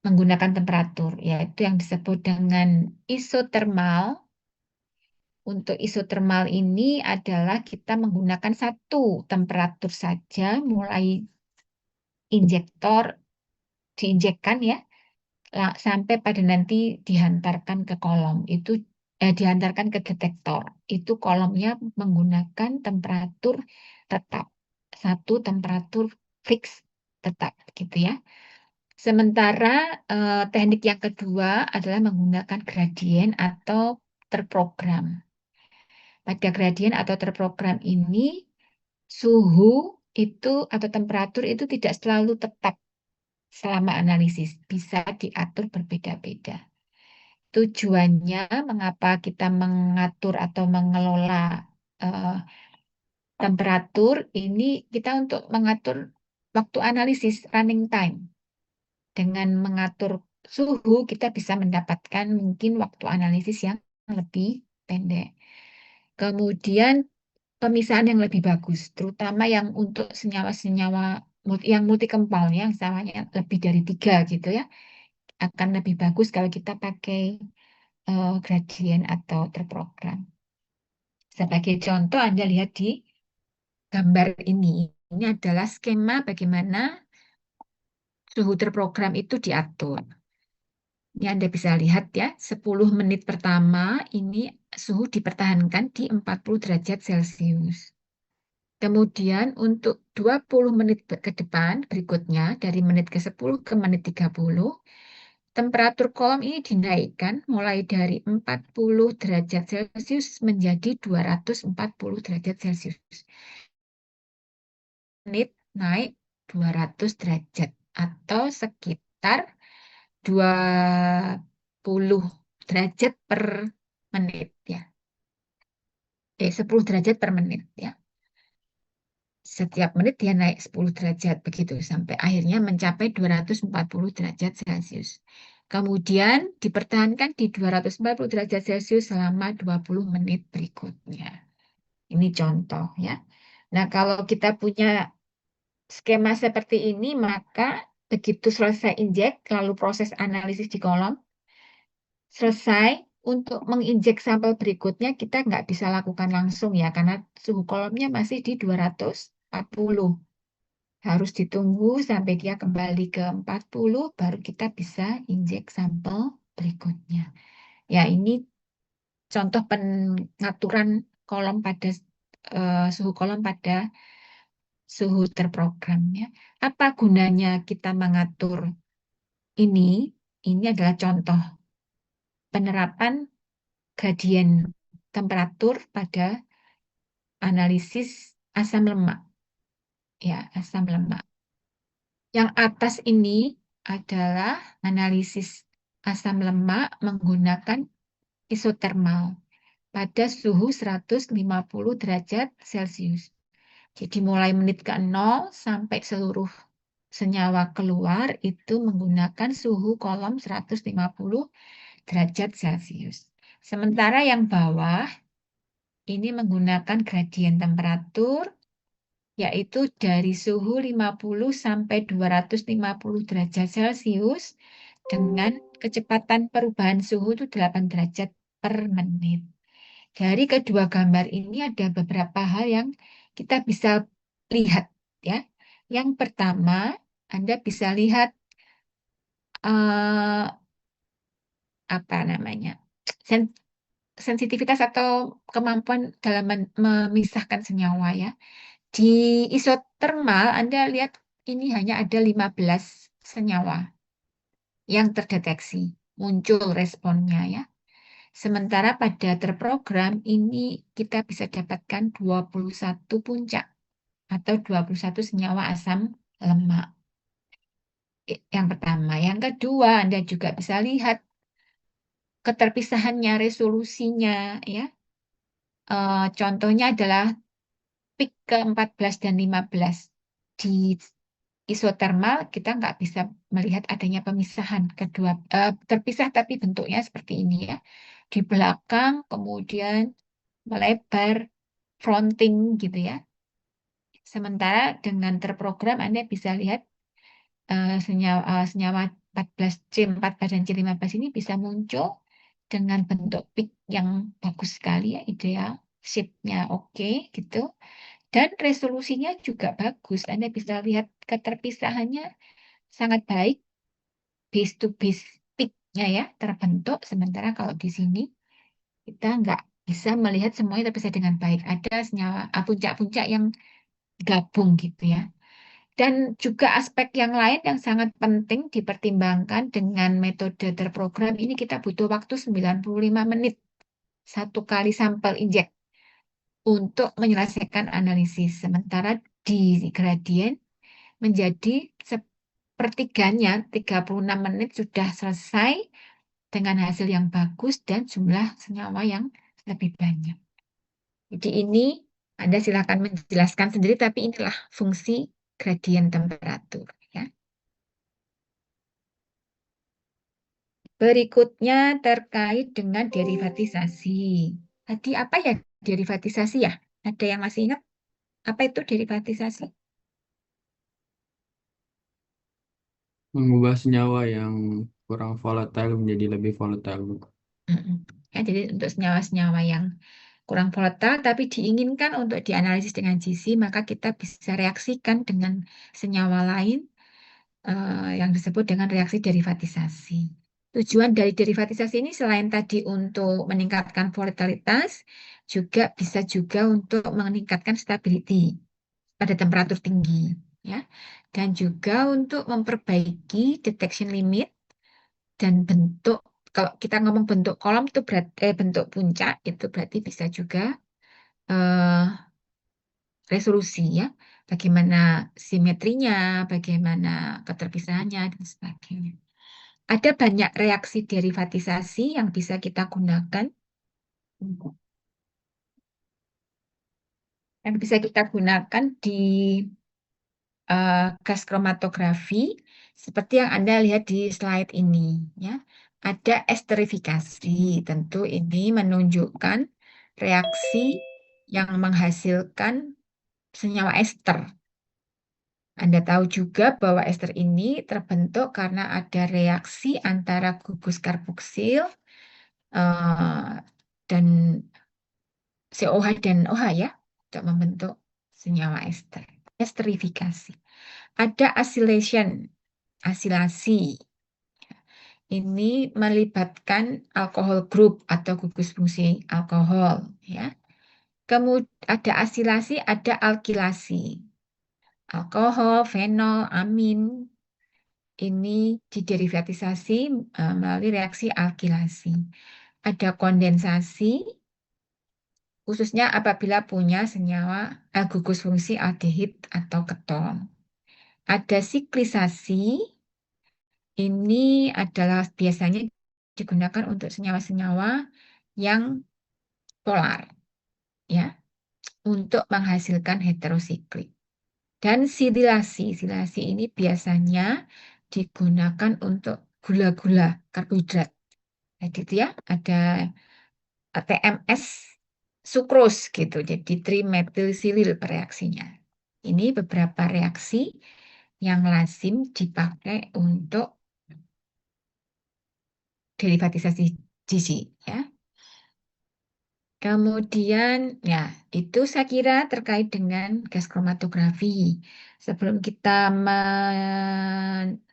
menggunakan temperatur, yaitu yang disebut dengan isotermal. Untuk isotermal ini adalah kita menggunakan satu temperatur saja, mulai injektor diinjekkan ya, sampai pada nanti dihantarkan ke kolom. Dihantarkan ke detektor. Itu kolomnya menggunakan temperatur tetap, satu temperatur fix tetap, gitu ya. Sementara teknik yang kedua adalah menggunakan gradien atau terprogram. Pada gradien atau terprogram ini, suhu itu atau temperatur itu tidak selalu tetap selama analisis, bisa diatur berbeda-beda. Tujuannya mengapa kita mengatur atau mengelola eh, temperatur ini kita untuk mengatur waktu analisis running time. Dengan mengatur suhu, kita bisa mendapatkan mungkin waktu analisis yang lebih pendek. Kemudian pemisahan yang lebih bagus, terutama yang untuk senyawa-senyawa yang multikempal, yang samanya lebih dari 3 gitu ya, akan lebih bagus kalau kita pakai gradien atau terprogram. Sebagai contoh, Anda lihat di gambar ini. Ini adalah skema bagaimana suhu terprogram itu diatur. Ini Anda bisa lihat ya, 10 menit pertama ini suhu dipertahankan di 40 derajat Celcius. Kemudian untuk 20 menit ke depan berikutnya, dari menit ke-10 ke menit 30, temperatur kolom ini dinaikkan mulai dari 40 derajat Celcius menjadi 240 derajat Celcius. Menit naik 200 derajat atau sekitar 20 derajat per menit ya. 10 derajat per menit ya. Setiap menit dia naik 10 derajat begitu sampai akhirnya mencapai 240 derajat Celcius. Kemudian dipertahankan di 240 derajat Celcius selama 20 menit berikutnya. Ini contoh ya. Nah, kalau kita punya skema seperti ini, maka begitu selesai injek, lalu proses analisis di kolom, selesai, untuk menginjek sampel berikutnya, kita nggak bisa lakukan langsung ya, karena suhu kolomnya masih di 240. Harus ditunggu sampai dia kembali ke 40, baru kita bisa injek sampel berikutnya. Ya, ini contoh pengaturan kolom pada suhu kolom pada suhu terprogram ya. Apa gunanya kita mengatur ini? Ini adalah contoh penerapan gradien temperatur pada analisis asam lemak. Ya, asam lemak. Yang atas ini adalah analisis asam lemak menggunakan isotermal pada suhu 150 derajat Celcius. Jadi mulai menit ke-0 sampai seluruh senyawa keluar itu menggunakan suhu kolom 150 derajat Celcius. Sementara yang bawah ini menggunakan gradien temperatur, yaitu dari suhu 50 sampai 250 derajat Celcius dengan kecepatan perubahan suhu itu 8 derajat per menit. Dari kedua gambar ini ada beberapa hal yang kita bisa lihat ya. Yang pertama, Anda bisa lihat eh, apa namanya? Sensitivitas atau kemampuan dalam memisahkan senyawa ya. Di isotermal, Anda lihat ini hanya ada 15 senyawa yang terdeteksi, muncul responnya ya. Sementara pada terprogram ini kita bisa dapatkan 21 puncak atau 21 senyawa asam lemak. Yang pertama. Yang kedua, Anda juga bisa lihat keterpisahannya, resolusinya, ya. Contohnya adalah peak ke-14 dan 15. Di isotermal, kita nggak bisa melihat adanya pemisahan kedua, terpisah tapi bentuknya seperti ini ya. Di belakang, kemudian melebar, fronting gitu ya. Sementara dengan terprogram, Anda bisa lihat senyawa 14C14 dan C15 ini bisa muncul dengan bentuk peak yang bagus sekali ya, ideal, shape-nya oke gitu. Dan resolusinya juga bagus. Anda bisa lihat keterpisahannya sangat baik, base to base peak-nya ya terbentuk. Sementara kalau di sini kita nggak bisa melihat semuanya terpisah dengan baik. Ada senyawa puncak-puncak yang gabung gitu ya. Dan juga aspek yang lain yang sangat penting dipertimbangkan dengan metode terprogram ini kita butuh waktu 95 menit satu kali sampel injek untuk menyelesaikan analisis. Sementara di gradien menjadi sepertiganya 36 menit sudah selesai dengan hasil yang bagus dan jumlah senyawa yang lebih banyak. Jadi ini Anda silakan menjelaskan sendiri, tapi inilah fungsi gradien temperatur. Ya. Berikutnya terkait dengan derivatisasi. Tadi apa ya derivatisasi ya? Ada yang masih ingat? Apa itu derivatisasi? Mengubah senyawa yang kurang volatile menjadi lebih volatile. Mm-mm. Ya, jadi untuk senyawa-senyawa yang kurang volatile tapi diinginkan untuk dianalisis dengan GC, maka kita bisa reaksikan dengan senyawa lain yang disebut dengan reaksi derivatisasi. Tujuan dari derivatisasi ini selain tadi untuk meningkatkan volatilitas, juga bisa juga untuk meningkatkan stability pada temperatur tinggi, ya, dan juga untuk memperbaiki detection limit dan bentuk. Kalau kita ngomong bentuk kolom itu berarti bentuk puncak itu berarti bisa juga eh, resolusi ya, bagaimana simetrinya, bagaimana keterpisahannya dan sebagainya. Ada banyak reaksi derivatisasi yang bisa kita gunakan, di gas kromatografi seperti yang Anda lihat di slide ini ya. Ada esterifikasi, tentu ini menunjukkan reaksi yang menghasilkan senyawa ester. Anda tahu juga bahwa ester ini terbentuk karena ada reaksi antara gugus karboksil eh, dan COH dan OH ya untuk membentuk senyawa ester. Esterifikasi. Ada asilasi. Ini melibatkan alkohol group atau gugus fungsi alkohol ya. Kemudian ada asilasi, ada alkilasi. Alkohol, fenol, amin ini diderivatisasi melalui reaksi alkilasi. Ada kondensasi, khususnya apabila punya senyawa gugus fungsi aldehid atau keton. Ada siklisasi, ini adalah biasanya digunakan untuk senyawa-senyawa yang polar, ya, untuk menghasilkan heterosiklik. Dan sililasi, sililasi ini biasanya digunakan untuk gula-gula karbohidrat. Jadi itu ya, ada TMS sukros gitu. Jadi trimetylsilil reaksinya. Ini beberapa reaksi yang lazim dipakai untuk derivatisasi gizi ya. Kemudian ya itu saya kira terkait dengan gas kromatografi. Sebelum kita menginjak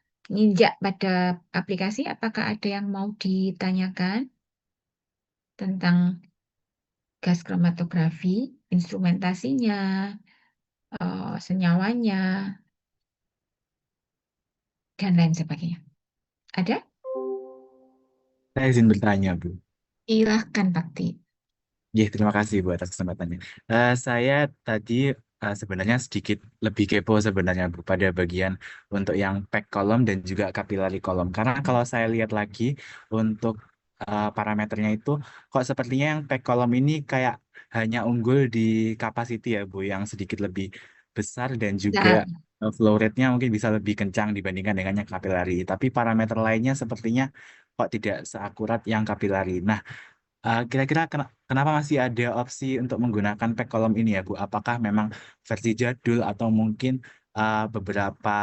pada aplikasi, apakah ada yang mau ditanyakan tentang gas kromatografi, instrumentasinya, senyawanya, dan lain sebagainya? Ada? Saya izin bertanya, Bu. Silahkan, Bakti. Ya, terima kasih Bu atas kesempatannya. Saya tadi sebenarnya sedikit lebih kepo sebenarnya Bu pada bagian untuk yang pack column dan juga capillary column. Karena kalau saya lihat lagi untuk parameternya itu kok sepertinya yang pack column ini kayak hanya unggul di capacity ya Bu yang sedikit lebih besar dan juga Nah, flow rate-nya mungkin bisa lebih kencang dibandingkan dengan yang capillary. Tapi parameter lainnya sepertinya kok tidak seakurat yang capillary. Nah, kira-kira kenapa masih ada opsi untuk menggunakan pack column ini ya Bu? Apakah memang versi jadul atau mungkin beberapa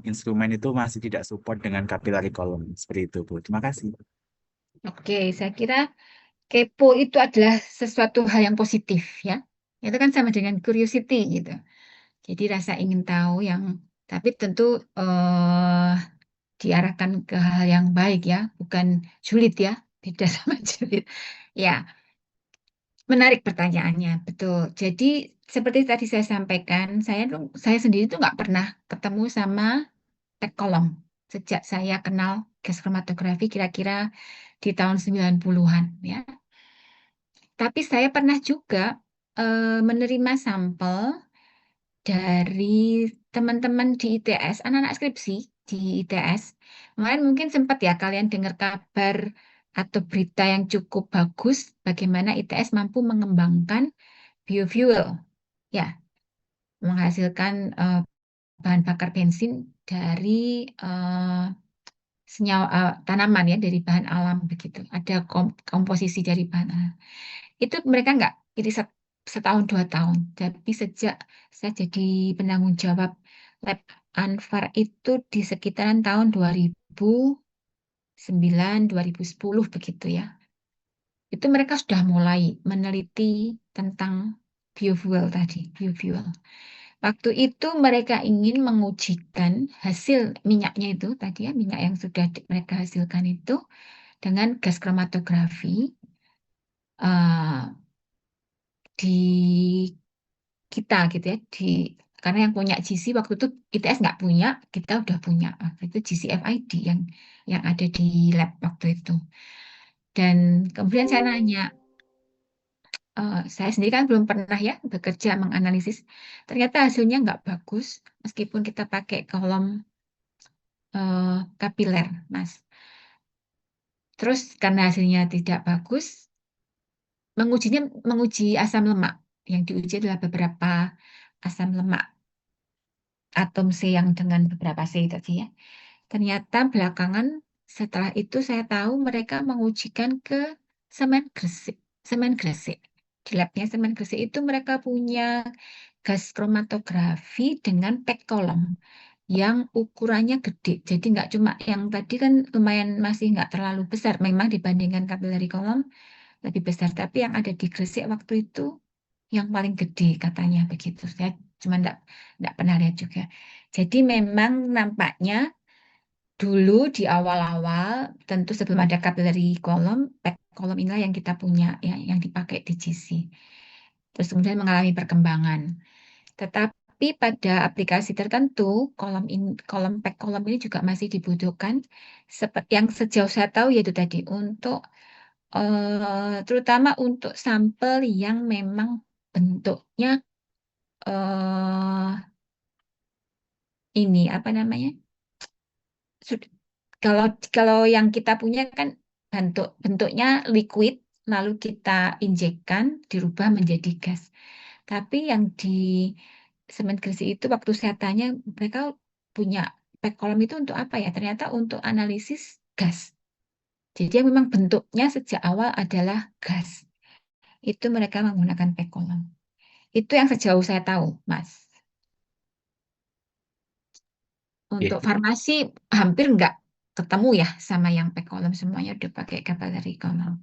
instrumen itu masih tidak support dengan capillary column seperti itu Bu? Terima kasih. oke, saya kira kepo itu adalah sesuatu hal yang positif ya. Itu kan sama dengan curiosity gitu. Jadi rasa ingin tahu yang, tapi tentu eh, diarahkan ke hal yang baik ya, bukan julid ya, beda sama julid. Ya, menarik pertanyaannya, betul. Jadi seperti tadi saya sampaikan, saya sendiri tuh nggak pernah ketemu sama tag kolom sejak saya kenal gas kromatografi kira-kira di tahun 90-an ya. Tapi saya pernah juga menerima sampel dari teman-teman di ITS, anak-anak skripsi di ITS. Kemarin mungkin sempat ya kalian dengar kabar atau berita yang cukup bagus bagaimana ITS mampu mengembangkan biofuel, ya, menghasilkan bahan bakar bensin dari eh, senyawa tanaman ya, dari bahan alam begitu. Ada komposisi dari bahan alam. Itu mereka nggak riset setahun 2 tahun. Tapi sejak saya jadi penanggung jawab Lab Anfar itu di sekitaran tahun 2009, 2010 begitu ya. Itu mereka sudah mulai meneliti tentang biofuel tadi, biofuel. Waktu itu mereka ingin mengujikan hasil minyaknya itu tadi ya, minyak yang sudah mereka hasilkan itu dengan gas kromatografi di kita gitu ya, karena yang punya GC waktu itu ITS nggak punya, kita udah punya waktu itu GCFID yang ada di lab waktu itu. Dan kemudian saya nanya, saya sendiri kan belum pernah ya bekerja menganalisis, ternyata hasilnya nggak bagus meskipun kita pakai kolom kapiler, Mas. Terus karena hasilnya tidak bagus, menguji asam lemak. Yang diuji adalah beberapa asam lemak atom C yang dengan beberapa C tadi ya. Ternyata belakangan setelah itu saya tahu mereka mengujikan ke semen Gresik. Semen Gresik. Di labnya semen Gresik itu mereka punya gas kromatografi dengan pack column yang ukurannya gede. Jadi nggak cuma yang tadi kan lumayan masih nggak terlalu besar. Memang dibandingkan capillary column lebih besar. Tapi yang ada di Gresik waktu itu yang paling gede katanya begitu. Saya cuma nggak pernah lihat juga. Jadi memang nampaknya dulu di awal-awal, tentu sebelum ada capillary column, pack column inilah yang kita punya, ya, yang dipakai di GC. Terus kemudian mengalami perkembangan. Tetapi pada aplikasi tertentu, kolom pack column ini juga masih dibutuhkan. Seperti yang sejauh saya tahu yaitu tadi untuk terutama untuk sampel yang memang bentuknya eh ini apa namanya? Sud- Kalau kalau yang kita punya kan bentuknya liquid, lalu kita injekkan, dirubah menjadi gas. Tapi yang di semen Gresik itu waktu saya tanya, mereka punya pack column itu untuk apa ya? Ternyata untuk analisis gas. Jadi yang memang bentuknya sejak awal adalah gas. Itu mereka menggunakan pack column. Itu yang sejauh saya tahu, Mas. Iya, Untuk farmasi hampir nggak ketemu ya sama yang pack column, semuanya udah pakai capillary column.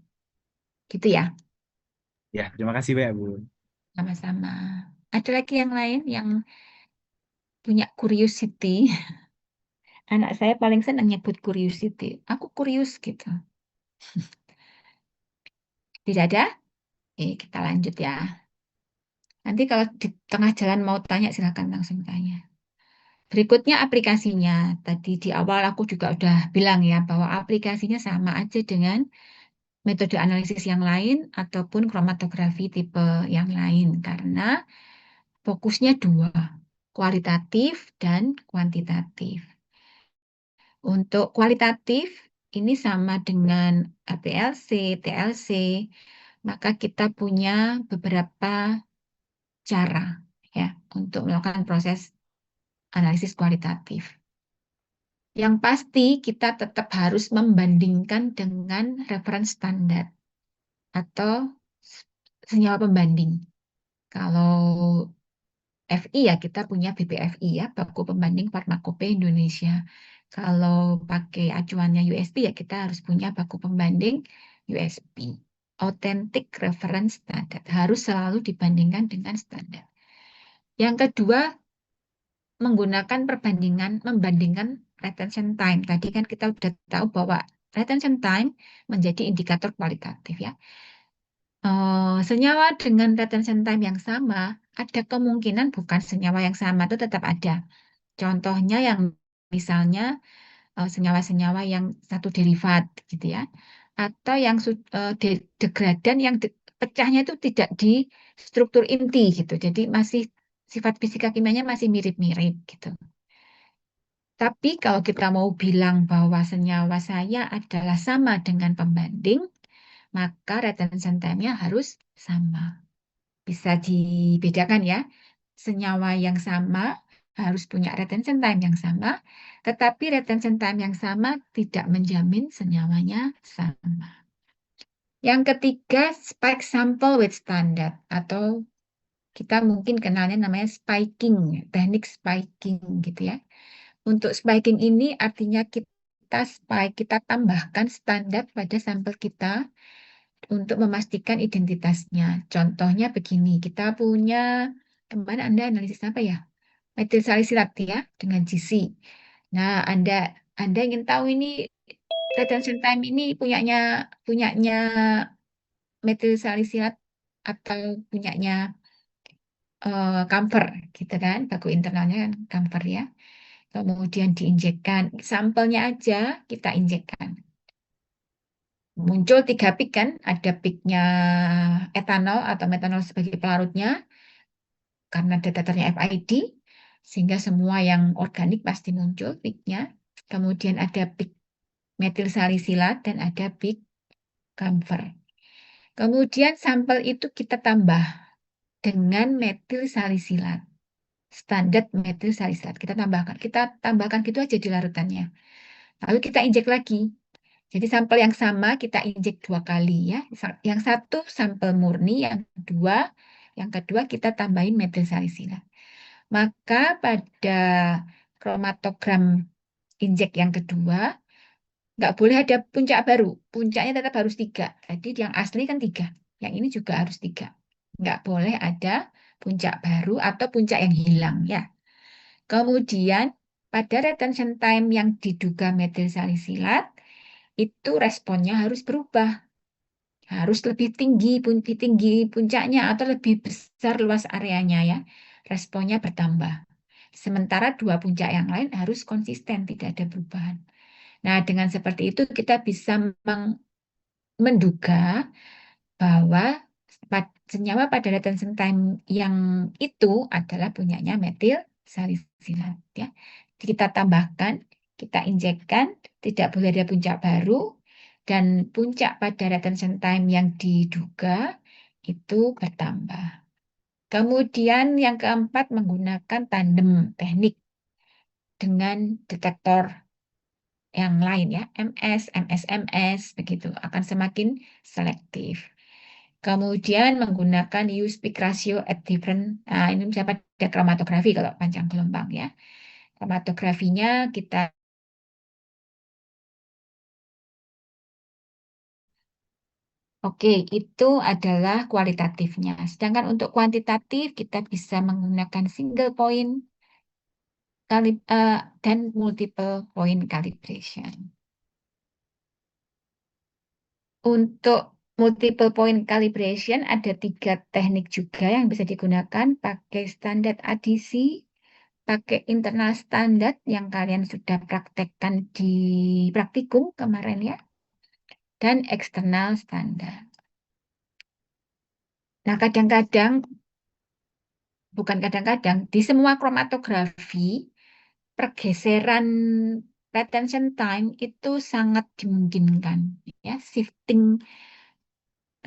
Gitu ya, ya, terima kasih banyak Bu. sama-sama. Ada lagi yang lain yang punya curiosity. Anak saya paling senang nyebut curiosity. Aku curious gitu. Tidak ada? Kita lanjut ya. Nanti kalau di tengah jalan mau tanya, silakan langsung tanya. Berikutnya aplikasinya. Tadi di awal aku juga udah bilang ya bahwa aplikasinya sama aja dengan metode analisis yang lain ataupun kromatografi tipe yang lain karena fokusnya dua, kualitatif dan kuantitatif. Untuk kualitatif, ini sama dengan APLC, TLC, maka kita punya beberapa cara ya untuk melakukan proses analisis kualitatif. Yang pasti kita tetap harus membandingkan dengan reference standar atau senyawa pembanding. Kalau FI ya kita punya BPFI ya, Baku Pembanding Farmakope Indonesia. Kalau pakai acuannya USP ya kita harus punya Baku Pembanding USP. Authentic Reference Standard harus selalu dibandingkan dengan standar. Yang kedua, menggunakan membandingkan retention time. Tadi kan kita sudah tahu bahwa retention time menjadi indikator kualitatif ya. Senyawa dengan retention time yang sama, ada kemungkinan bukan senyawa yang sama itu tetap ada. Contohnya yang misalnya senyawa-senyawa yang satu derivat gitu ya, atau yang degradan yang pecahnya itu tidak di struktur inti gitu. Jadi masih sifat fisika kimianya masih mirip-mirip gitu. Tapi kalau kita mau bilang bahwa senyawa saya adalah sama dengan pembanding, maka retention time-nya harus sama. Bisa dibedakan ya. Senyawa yang sama harus punya retention time yang sama, tetapi retention time yang sama tidak menjamin senyawanya sama. Yang ketiga, spike sample weight standard atau kita mungkin kenalnya namanya spiking, teknik spiking gitu ya. Untuk spiking ini artinya kita spike, kita tambahkan standar pada sampel kita untuk memastikan identitasnya. Contohnya begini, kita punya, kemarin Anda analisis apa ya? Metil salisilat ya, dengan GC. Nah, Anda ingin tahu ini retention time ini punyanya metil salisilat atau punyanya camphor gitu kan, baku internalnya kan camphor ya. Kemudian diinjekkan, sampelnya aja kita injekkan. Muncul 3 peak kan, ada peaknya etanol atau metanol sebagai pelarutnya, karena ada datarnya FID, sehingga semua yang organik pasti muncul peaknya. Kemudian ada peak metil salisilat dan ada peak camphor. Kemudian sampel itu kita tambah dengan metil salisilat. Standar metil salisilat kita tambahkan gitu aja di larutannya. Lalu kita injek lagi. Jadi sampel yang sama kita injek 2 kali ya. Yang satu sampel murni, yang kedua kita tambahin metil salisilat. Maka pada kromatogram injek yang kedua nggak boleh ada puncak baru. Puncaknya tetap harus 3. Jadi yang asli kan 3. Yang ini juga harus 3. Nggak boleh ada puncak baru atau puncak yang hilang ya. Kemudian pada retention time yang diduga metil salisilat, itu responnya harus berubah. Harus lebih tinggi puncaknya atau lebih besar luas areanya ya. Responnya bertambah. Sementara 2 puncak yang lain harus konsisten, tidak ada perubahan. Nah, dengan seperti itu kita bisa menduga bahwa senyawa pada retention time yang itu adalah punyanya metil salisilat ya. Kita tambahkan, kita injekkan, tidak boleh ada puncak baru dan puncak pada retention time yang diduga itu bertambah. Kemudian yang keempat menggunakan tandem teknik dengan detektor yang lain ya, MS, begitu akan semakin selektif. Kemudian menggunakan use peak ratio at different, nah ini bisa pada kromatografi kalau panjang gelombang ya. Kromatografinya kita Oke, itu adalah kualitatifnya. Sedangkan untuk kuantitatif kita bisa menggunakan single point dan multiple point calibration. Untuk multiple point calibration ada 3 teknik juga yang bisa digunakan, pakai standar adisi, pakai internal standard yang kalian sudah praktekkan di praktikum kemarin ya, dan eksternal standar. Nah, kadang-kadang bukan kadang-kadang, di semua kromatografi, pergeseran retention time itu sangat dimungkinkan. Ya, shifting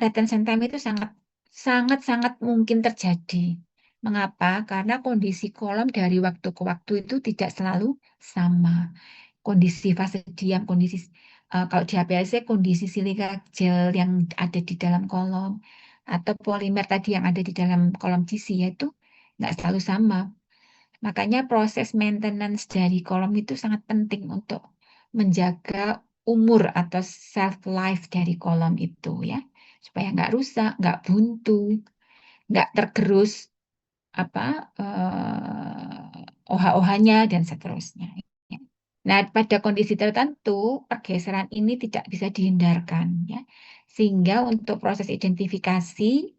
retention time itu sangat sangat sangat mungkin terjadi. Mengapa? Karena kondisi kolom dari waktu ke waktu itu tidak selalu sama. Kondisi fase diam, kalau di HPLC kondisi silika gel yang ada di dalam kolom atau polimer tadi yang ada di dalam kolom GC yaitu nggak selalu sama. Makanya proses maintenance dari kolom itu sangat penting untuk menjaga umur atau shelf life dari kolom itu ya, supaya nggak rusak, nggak buntu, nggak tergerus apa OH-OH-nya dan seterusnya. Nah, pada kondisi tertentu pergeseran ini tidak bisa dihindarkan ya. Sehingga untuk proses identifikasi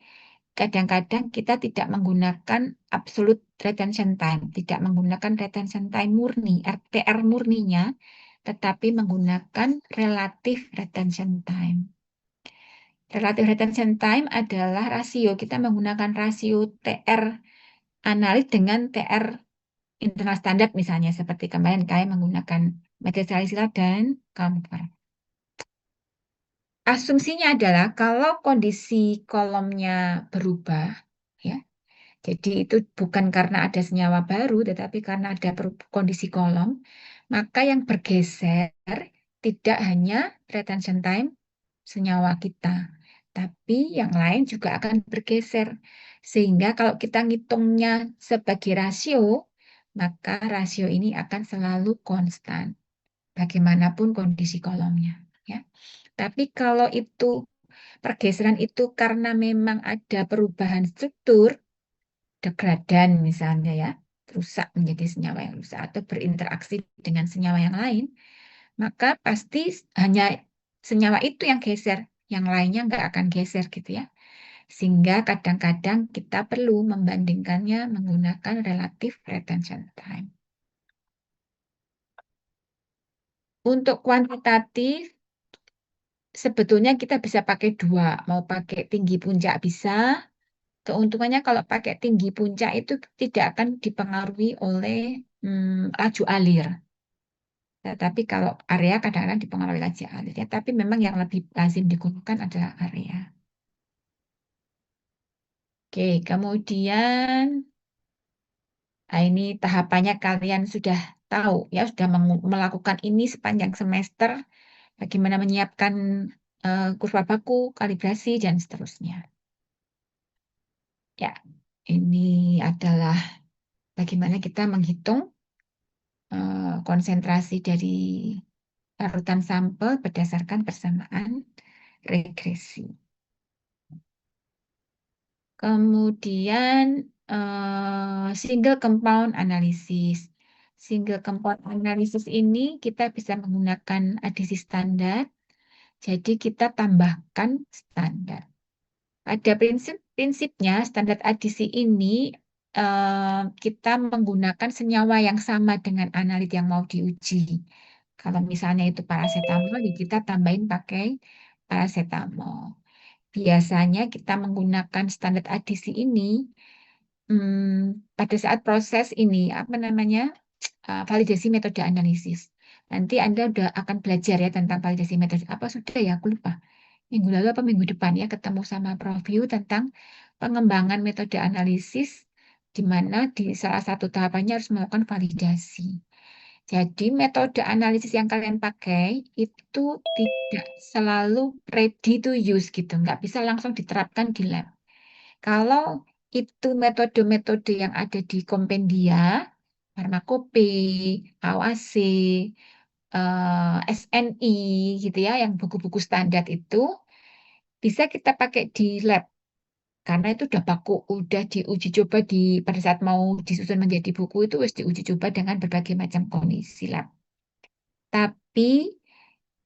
kadang-kadang kita tidak menggunakan absolute retention time, tidak menggunakan retention time murni, RTR murninya, tetapi menggunakan relative retention time. Relative retention time adalah rasio, kita menggunakan rasio TR analis dengan TR internal standar misalnya, seperti kemarin kayak menggunakan matriks Salicyla dan Kampar. Asumsinya adalah kalau kondisi kolomnya berubah, ya, jadi itu bukan karena ada senyawa baru, tetapi karena ada kondisi kolom, maka yang bergeser tidak hanya retention time senyawa kita, tapi yang lain juga akan bergeser. Sehingga kalau kita ngitungnya sebagai rasio, maka rasio ini akan selalu konstan, bagaimanapun kondisi kolomnya. Ya. Tapi kalau itu pergeseran itu karena memang ada perubahan struktur, degradan misalnya ya, rusak menjadi senyawa yang rusak atau berinteraksi dengan senyawa yang lain, maka pasti hanya senyawa itu yang geser, yang lainnya nggak akan geser gitu ya. Sehingga kadang-kadang kita perlu membandingkannya menggunakan relative retention time. Untuk kuantitatif, sebetulnya kita bisa pakai dua, mau pakai tinggi puncak bisa. Keuntungannya kalau pakai tinggi puncak itu tidak akan dipengaruhi oleh laju alir. Tapi kalau area kadang-kadang dipengaruhi laju alir. Ya. Tapi memang yang lebih lazim digunakan adalah area. Oke, kemudian ini tahapannya kalian sudah tahu ya, sudah melakukan ini sepanjang semester. Bagaimana menyiapkan kurva baku, kalibrasi, dan seterusnya. Ya, ini adalah bagaimana kita menghitung konsentrasi dari larutan sampel berdasarkan persamaan regresi. Kemudian single compound analysis. Single compound analysis ini kita bisa menggunakan adisi standar. Jadi kita tambahkan standar. Pada prinsipnya standar adisi ini kita menggunakan senyawa yang sama dengan analit yang mau diuji. Kalau misalnya itu paracetamol, ya kita tambahin pakai paracetamol. Biasanya kita menggunakan standar adisi ini pada saat proses ini, apa namanya, validasi metode analisis. Nanti Anda udah akan belajar ya tentang validasi metode. Apa sudah ya? Aku lupa. Minggu lalu apa minggu depan ya ketemu sama Prof. Yu tentang pengembangan metode analisis di mana di salah satu tahapannya harus melakukan validasi. Jadi metode analisis yang kalian pakai itu tidak selalu ready to use gitu, nggak bisa langsung diterapkan di lab. Kalau itu metode-metode yang ada di kompendia, Farmakope, AOAC, SNI gitu ya, yang buku-buku standar itu bisa kita pakai di lab karena itu udah baku, udah diuji coba pada saat mau disusun menjadi buku itu harus diuji coba dengan berbagai macam kondisi lab. Tapi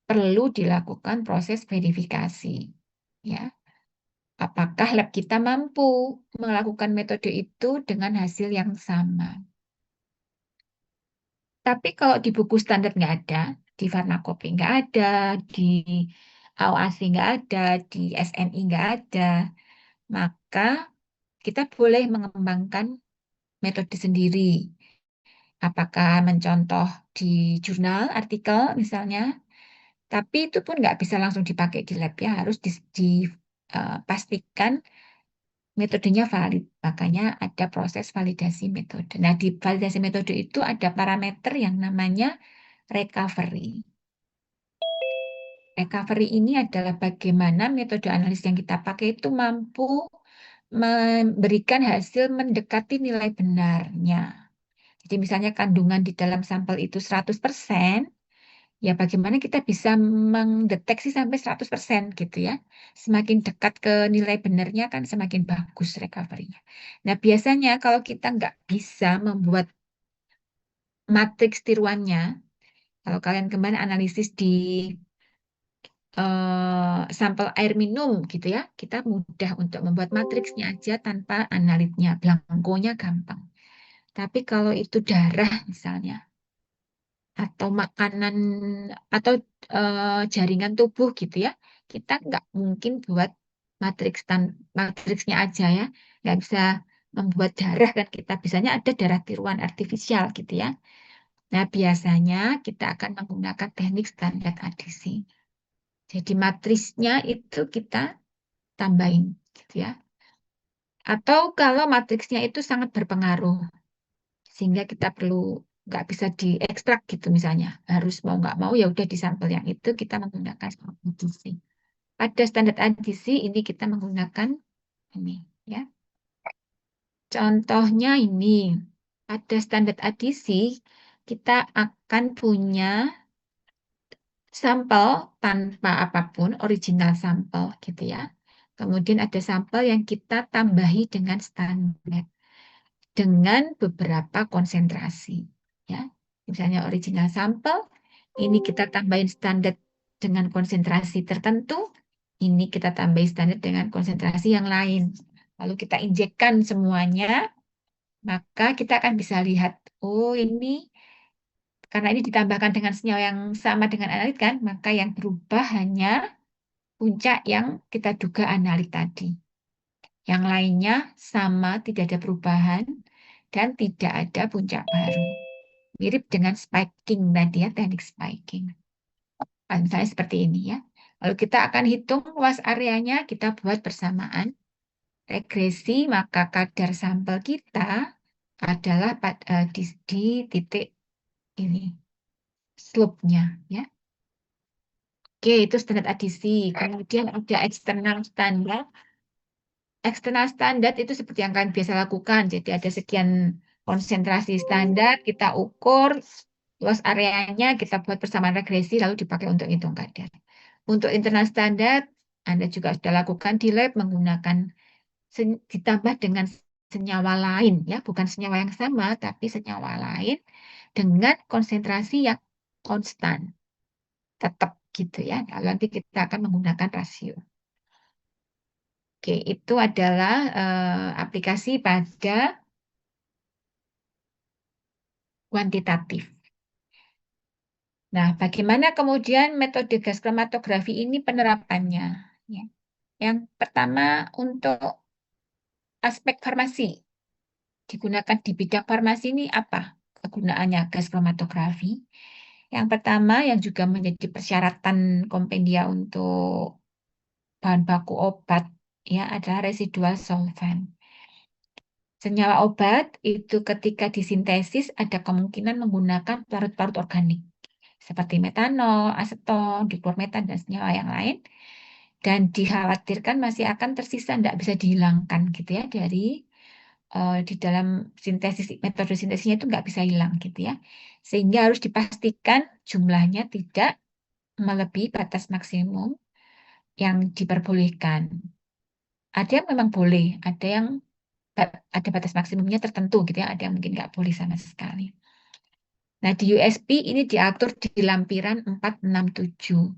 perlu dilakukan proses verifikasi, ya. Apakah lab kita mampu melakukan metode itu dengan hasil yang sama? Tapi kalau di buku standar nggak ada, di Farmakope nggak ada, di AOAC nggak ada, di SNI nggak ada, maka kita boleh mengembangkan metode sendiri. Apakah mencontoh di jurnal, artikel misalnya, tapi itu pun nggak bisa langsung dipakai di lab ya, harus dipastikan metodenya valid. Makanya ada proses validasi metode. Nah, di validasi metode itu ada parameter yang namanya recovery. Recovery ini adalah bagaimana metode analisis yang kita pakai itu mampu memberikan hasil mendekati nilai benarnya. Jadi misalnya kandungan di dalam sampel itu 100%, ya bagaimana kita bisa mendeteksi sampai 100% gitu ya. Semakin dekat ke nilai benarnya kan semakin bagus recovery-nya. Nah biasanya kalau kita nggak bisa membuat matriks tiruannya, kalau kalian kemarin analisis di sampel air minum gitu ya, kita mudah untuk membuat matriksnya aja tanpa analitnya, blankonya gampang. Tapi kalau itu darah misalnya, atau makanan atau jaringan tubuh gitu ya, kita nggak mungkin buat matriksnya aja ya, nggak bisa membuat darah kan kita bisanya ada darah tiruan artifisial gitu ya. Nah biasanya kita akan menggunakan teknik standar adisi. Jadi matriksnya itu kita tambahin gitu ya. Atau kalau matriksnya itu sangat berpengaruh sehingga kita perlu nggak bisa diekstrak gitu misalnya harus mau nggak mau ya udah di sampel yang itu kita menggunakan standar adisi. Pada standar adisi ini kita menggunakan ini ya. Contohnya ini pada standar adisi kita akan punya sampel tanpa apapun, original sampel gitu ya. Kemudian ada sampel yang kita tambahi dengan standar dengan beberapa konsentrasi ya. Misalnya original sampel, ini kita tambahin standar dengan konsentrasi tertentu, ini kita tambahin standar dengan konsentrasi yang lain. Lalu kita injekkan semuanya, maka kita akan bisa lihat, oh ini karena ini ditambahkan dengan senyawa yang sama dengan analit kan, maka yang berubah hanya puncak yang kita duga analit tadi. Yang lainnya sama, tidak ada perubahan, dan tidak ada puncak baru. Mirip dengan spiking tadi ya, teknik spiking. Misalnya seperti ini ya. Lalu kita akan hitung luas areanya, kita buat bersamaan. Regresi, maka kadar sampel kita adalah di titik ini, slope-nya ya. Oke, itu standar adisi. Kemudian ada eksternal standar. Eksternal standar itu seperti yang kalian biasa lakukan. Jadi ada sekian konsentrasi standar, kita ukur, luas areanya, kita buat persamaan regresi, lalu dipakai untuk hitung kadar. Untuk internal standar, Anda juga sudah lakukan di lab menggunakan ditambah dengan senyawa lain, ya, bukan senyawa yang sama, tapi senyawa lain dengan konsentrasi yang konstan, tetap gitu ya. Lalu nanti kita akan menggunakan rasio. Oke, itu adalah aplikasi pada kuantitatif. Nah, bagaimana kemudian metode gas kromatografi ini penerapannya? Ya. Yang pertama untuk aspek farmasi. Digunakan di bidang farmasi ini apa kegunaannya gas kromatografi? Yang pertama yang juga menjadi persyaratan kompendia untuk bahan baku obat ya adalah residual solvent. Senyawa obat itu ketika disintesis ada kemungkinan menggunakan larut-larut organik seperti metanol, aseton, diklormetan, dan senyawa yang lain. Dan dikhawatirkan masih akan tersisa, tidak bisa dihilangkan gitu ya dari di dalam sintesis metode sintesisnya itu nggak bisa hilang gitu ya. Sehingga harus dipastikan jumlahnya tidak melebihi batas maksimum yang diperbolehkan. Ada yang memang boleh, ada batas maksimumnya tertentu gitu ya, ada yang mungkin nggak boleh sama sekali. Nah, di USP ini diatur di lampiran 467.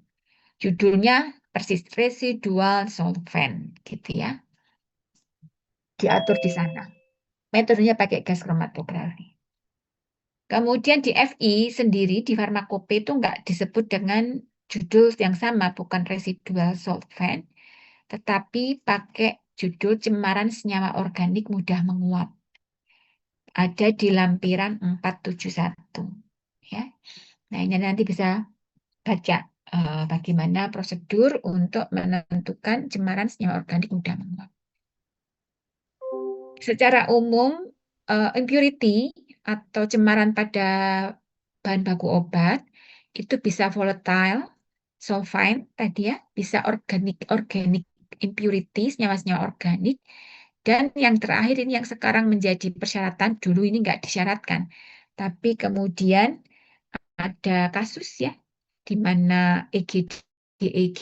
Judulnya persis residual solvent gitu ya. Diatur di sana. Metodenya pakai gas kromatografi. Kemudian di FI sendiri di farmakope itu nggak disebut dengan judul yang sama, bukan residual solvent, tetapi pakai judul cemaran senyawa organik mudah menguap. ada di lampiran 471. Ya. Nah, ini nanti bisa baca bagaimana prosedur untuk menentukan cemaran senyawa organik mudah menguap. Secara umum, impurity atau cemaran pada bahan baku obat itu bisa volatile, solvent tadi ya, bisa organic impurities, senyawa-senyawa organik, dan yang terakhir ini yang sekarang menjadi persyaratan, dulu ini nggak disyaratkan, tapi kemudian ada kasus ya, di mana EGD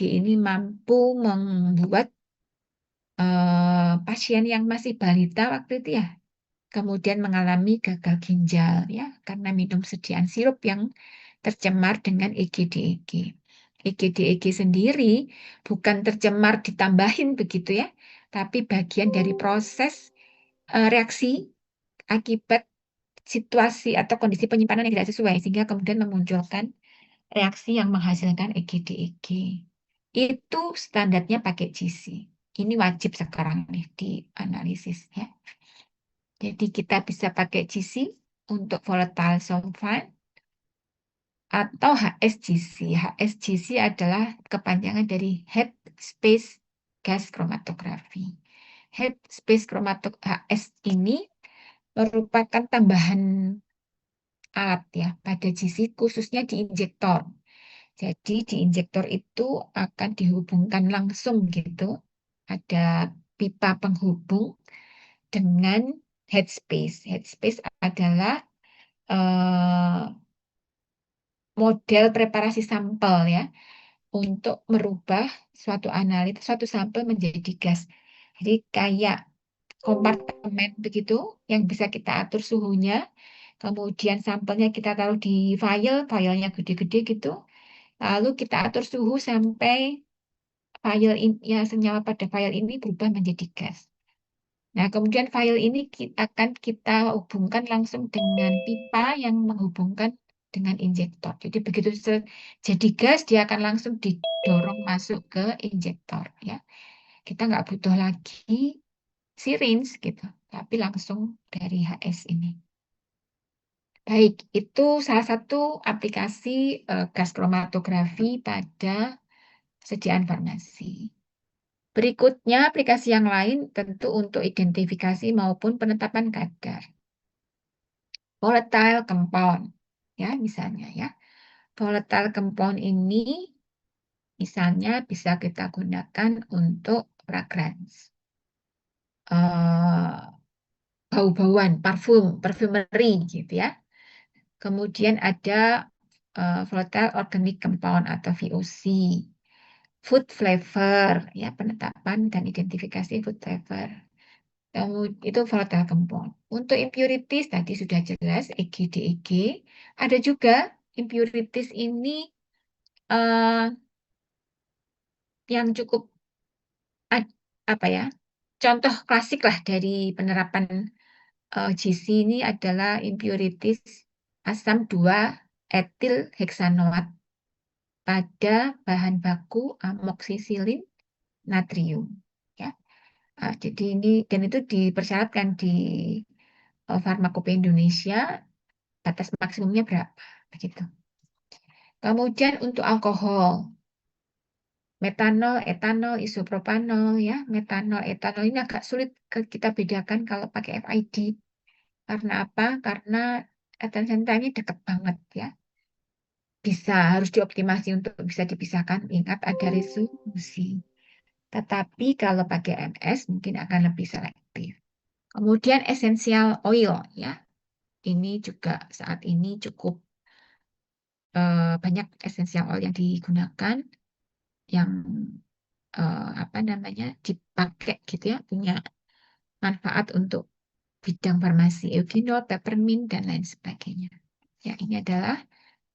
ini mampu membuat pasien yang masih balita waktu itu ya, kemudian mengalami gagal ginjal ya, karena minum sediaan sirup yang tercemar dengan EGD. EGD sendiri bukan tercemar ditambahin begitu ya, tapi bagian dari proses reaksi akibat situasi atau kondisi penyimpanan yang tidak sesuai, sehingga kemudian memunculkan reaksi yang menghasilkan EGD. Itu standarnya pakai GC. Ini wajib sekarang nih dianalisis ya. Jadi kita bisa pakai GC untuk volatile solvent atau HSGC. HSGC adalah kepanjangan dari Head Space Gas Chromatography. Head Space Chromatography HS ini merupakan tambahan alat ya pada GC khususnya di injektor. Jadi di injektor itu akan dihubungkan langsung gitu. Ada pipa penghubung dengan headspace. Headspace adalah model preparasi sampel ya untuk merubah suatu sampel menjadi gas. Jadi kayak kompartemen begitu yang bisa kita atur suhunya. Kemudian sampelnya kita taruh di filenya gede-gede gitu. Lalu kita atur suhu sampai ya, senyawa pada file ini berubah menjadi gas. Nah, kemudian file ini akan kita hubungkan langsung dengan pipa yang menghubungkan dengan injektor. Jadi begitu jadi gas, dia akan langsung didorong masuk ke injektor. Ya, kita nggak butuh lagi syringe gitu, tapi langsung dari HS ini. Baik, itu salah satu aplikasi gas kromatografi pada sediaan farmasi. Berikutnya, aplikasi yang lain tentu untuk identifikasi maupun penetapan kadar. Volatile compound, ya misalnya ya. Volatile compound ini misalnya bisa kita gunakan untuk fragrance, bau-bauan, perfumery gitu ya. Kemudian ada volatile organic compound atau VOC. Food flavor, ya penetapan dan identifikasi food flavor. Itu volatile compound. Untuk impurities tadi sudah jelas EG. Ada juga impurities ini yang cukup apa ya? Contoh klasik lah dari penerapan GC ini adalah impurities asam 2 etil heksanoat pada bahan baku amoksisilin natrium. Ya. Jadi ini dan itu dipersyaratkan di Farmakopeia Indonesia batas maksimumnya berapa begitu. Kemudian untuk alkohol, metanol, etanol, isopropanol ya, metanol, etanol ini agak sulit kita bedakan kalau pakai FID. Karena apa? Karena attention time-nya dekat banget ya. Harus dioptimasi untuk bisa dipisahkan. Ingat ada resolusi. Tetapi kalau pakai MS mungkin akan lebih selektif. Kemudian essential oil ya. Ini juga saat ini cukup banyak essential oil yang digunakan yang apa namanya dipakai gitu ya, punya manfaat untuk bidang farmasi, eugenol, peppermint dan lain sebagainya. Ya, ini adalah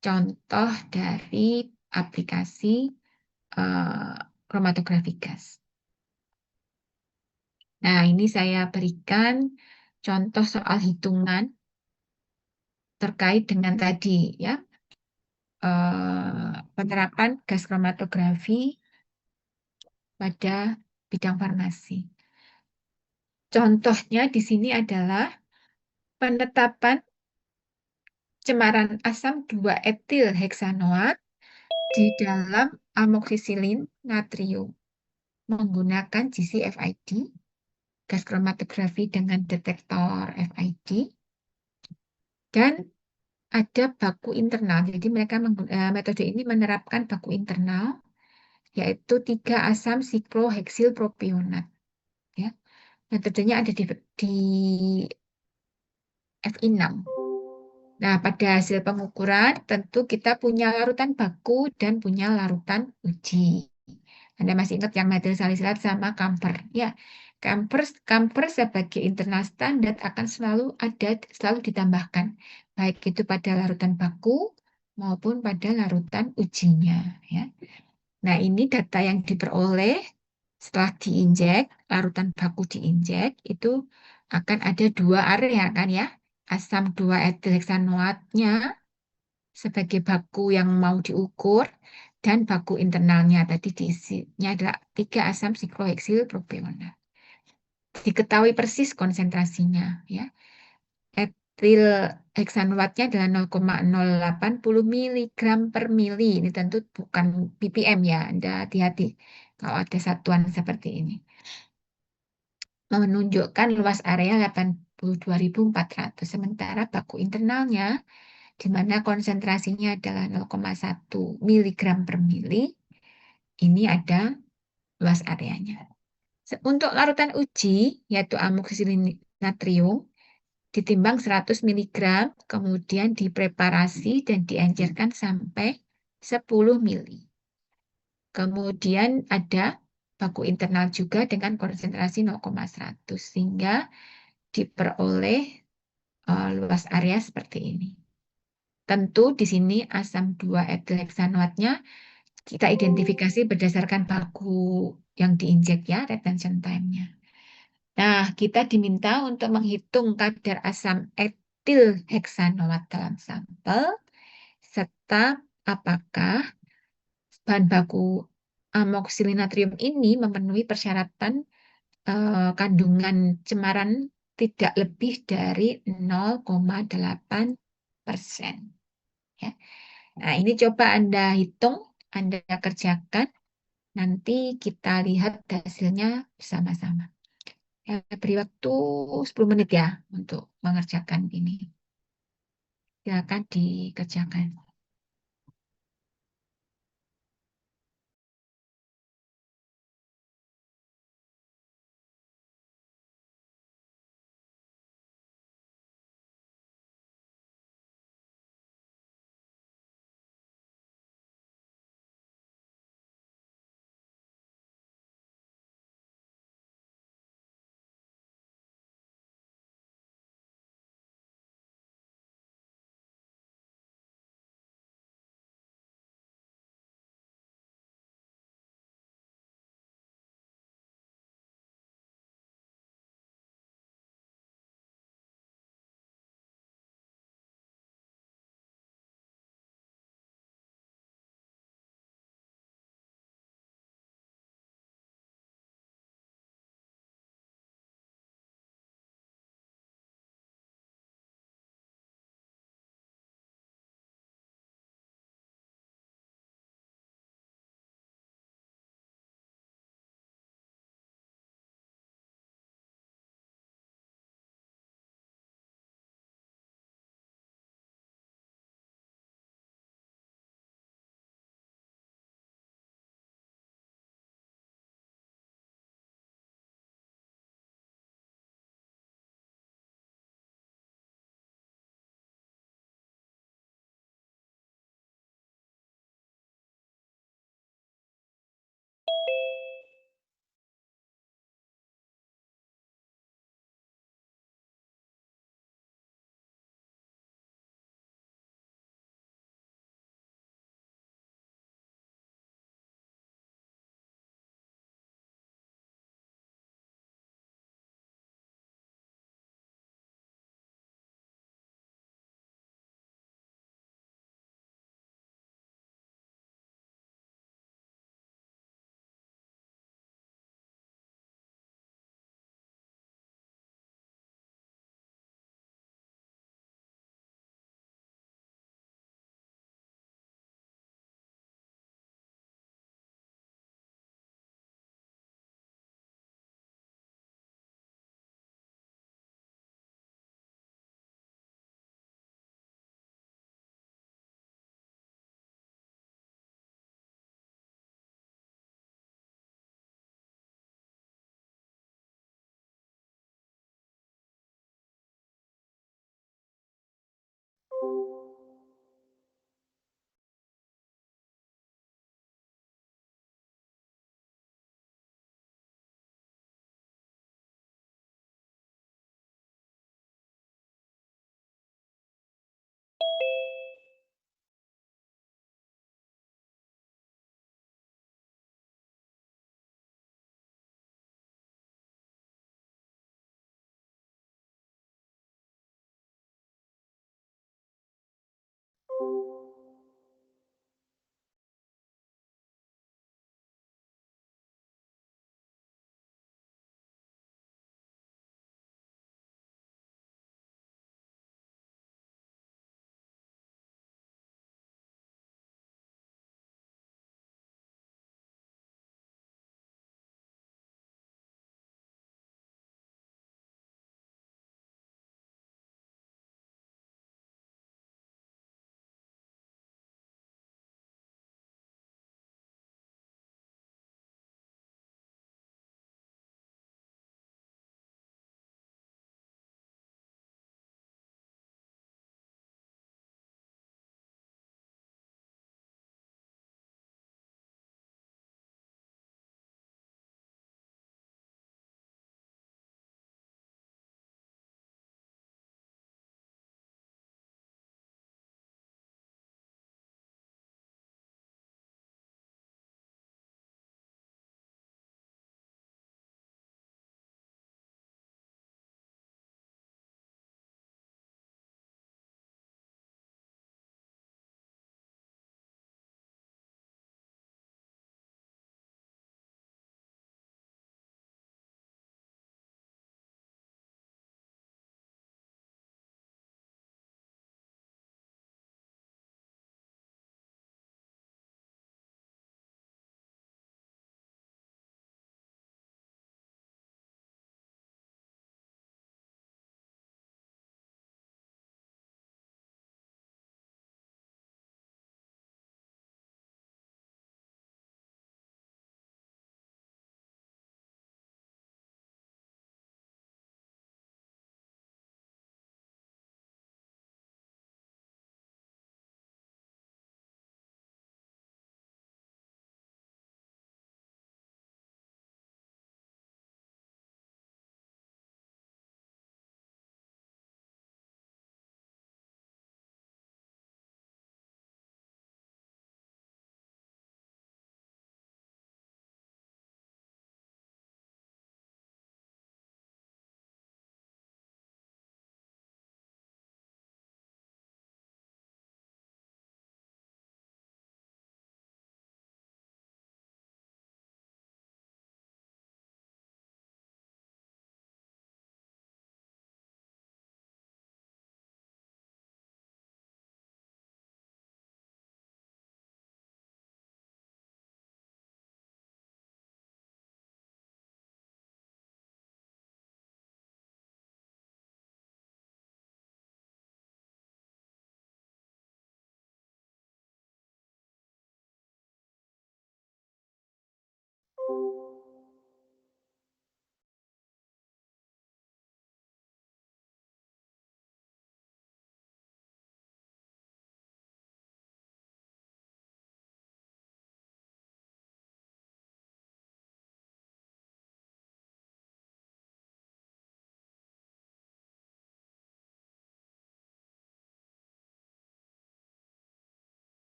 contoh dari aplikasi kromatografi gas. Nah, ini saya berikan contoh soal hitungan terkait dengan tadi ya, penerapan gas kromatografi pada bidang farmasi. Contohnya di sini adalah penetapan cemaran asam 2 etil heksanoat di dalam amoksisilin natrium menggunakan GCFID, gas kromatografi dengan detektor FID, dan ada baku internal. Jadi mereka metode ini menerapkan baku internal, yaitu 3 asam sikloheksilpropionat. Ya. Metodenya ada di Fi6. Nah, pada hasil pengukuran tentu kita punya larutan baku dan punya larutan uji. Anda masih ingat yang metil salisilat sama kamper? Ya, kamper sebagai internal standar akan selalu ditambahkan, baik itu pada larutan baku maupun pada larutan ujinya. Ya. Nah, ini data yang diperoleh setelah diinjek, larutan baku diinjek, itu akan ada 2 area kan ya. Asam 2 etil heksanoatnya sebagai baku yang mau diukur dan baku internalnya tadi diisinya adalah 3 asam sikloheksil propionat. Diketahui persis konsentrasinya ya. Etil heksanoatnya adalah 0,080 miligram per mili. Ini tentu bukan ppm ya. Anda hati-hati kalau ada satuan seperti ini. Menunjukkan luas area 82.400. Sementara baku internalnya di mana konsentrasinya adalah 0,1 miligram per mili, ini ada luas areanya. Untuk larutan uji, yaitu amoksisilin natrium, ditimbang 100 miligram, kemudian dipreparasi dan diencerkan sampai 10 mili. Kemudian ada baku internal juga dengan konsentrasi 0,100, sehingga diperoleh luas area seperti ini. Tentu di sini asam 2 etil heksanoatnya kita identifikasi berdasarkan baku yang diinjek ya, retention time-nya. Nah, kita diminta untuk menghitung kadar asam etil heksanoat dalam sampel, serta apakah bahan baku amoksisilin natrium ini memenuhi persyaratan kandungan cemaran tidak lebih dari 0,8%. Ya. Nah, ini coba Anda hitung, Anda kerjakan, nanti kita lihat hasilnya bersama-sama. Ya, beri waktu 10 menit ya untuk mengerjakan ini. Silakan dikerjakan.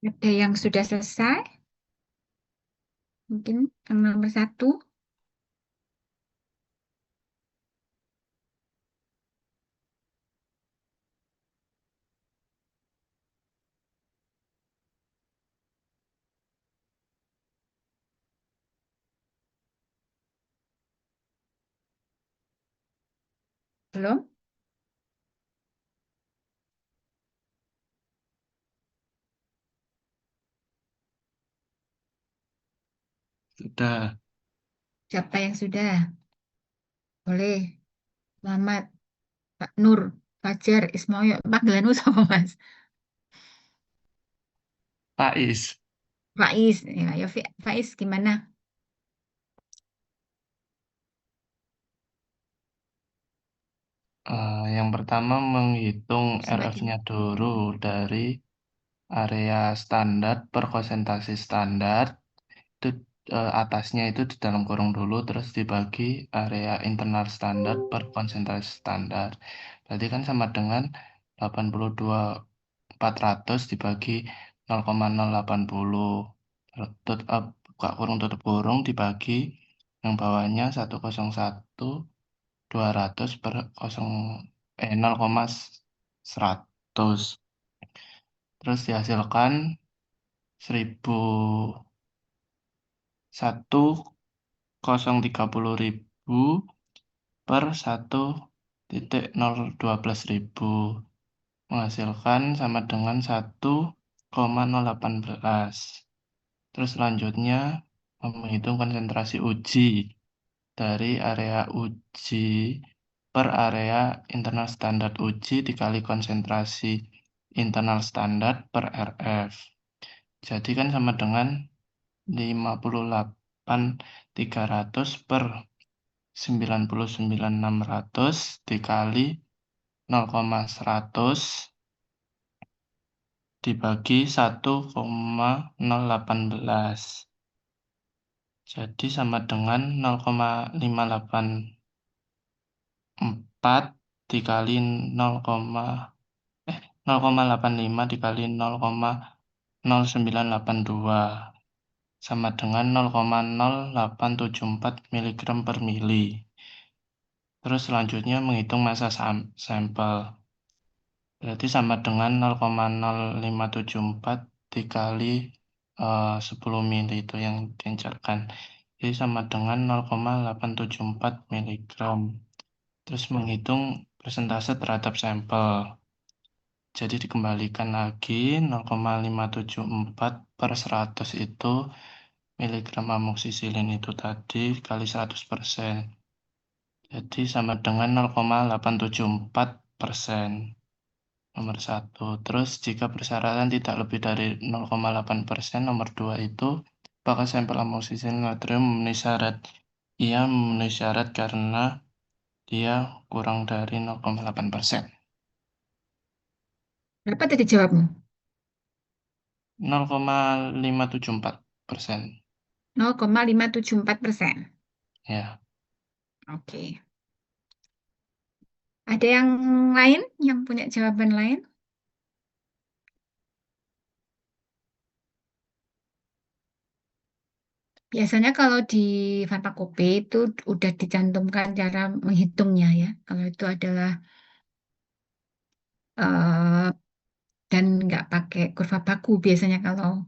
Ada yang sudah selesai? Mungkin yang nomor 1. Belum? Sudah. Siapa yang sudah? Boleh. Muhammad, Pak Nur, Fajar, Ismail. Panggilanmu sama Mas? Faiz. Faiz. Ya, ya Faiz gimana? Yang pertama menghitung Semakin. RF-nya dulu dari area standar per konsentrasi standar. Itu atasnya itu di dalam kurung dulu, terus dibagi area internal standar per konsentrasi standar. Berarti kan sama dengan 82.400 dibagi 0,080. Buka kurung tutup kurung dibagi yang bawahnya 101.200 per 0,100. Terus dihasilkan 1.030.000 per 1.012.000 menghasilkan sama dengan 1,018. Terus selanjutnya menghitung konsentrasi uji dari area uji per area internal standar uji dikali konsentrasi internal standar per RF. Jadi kan sama dengan 58.300 per 99.600 dikali 0,100 dibagi 1,018. Jadi sama dengan 0,584 dikali 0,85 dikali 0,0982 sama dengan 0,0874 mg per mili. Terus selanjutnya menghitung massa sampel. Berarti sama dengan 0,0574 dikali 10 mili itu yang diencerkan. Jadi sama dengan 0,874 mg. Terus menghitung persentase terhadap sampel. Jadi dikembalikan lagi 0,574 per 100 itu miligram amoksisilin itu tadi kali 100%. Jadi sama dengan 0,874%. Nomor 1. Terus jika persyaratan tidak lebih dari 0,8%, nomor 2 itu apakah sampel amoksisilin natrium memenuhi syarat? Ia memenuhi syarat karena dia kurang dari 0,8%. Berapa tadi jawabmu? 0,574%. 0,574%. Ya. Oke. Ada yang lain yang punya jawaban lain? Biasanya kalau di farmakope itu udah dicantumkan cara menghitungnya ya. Kalau itu adalah eh, dan nggak pakai kurva baku. Biasanya kalau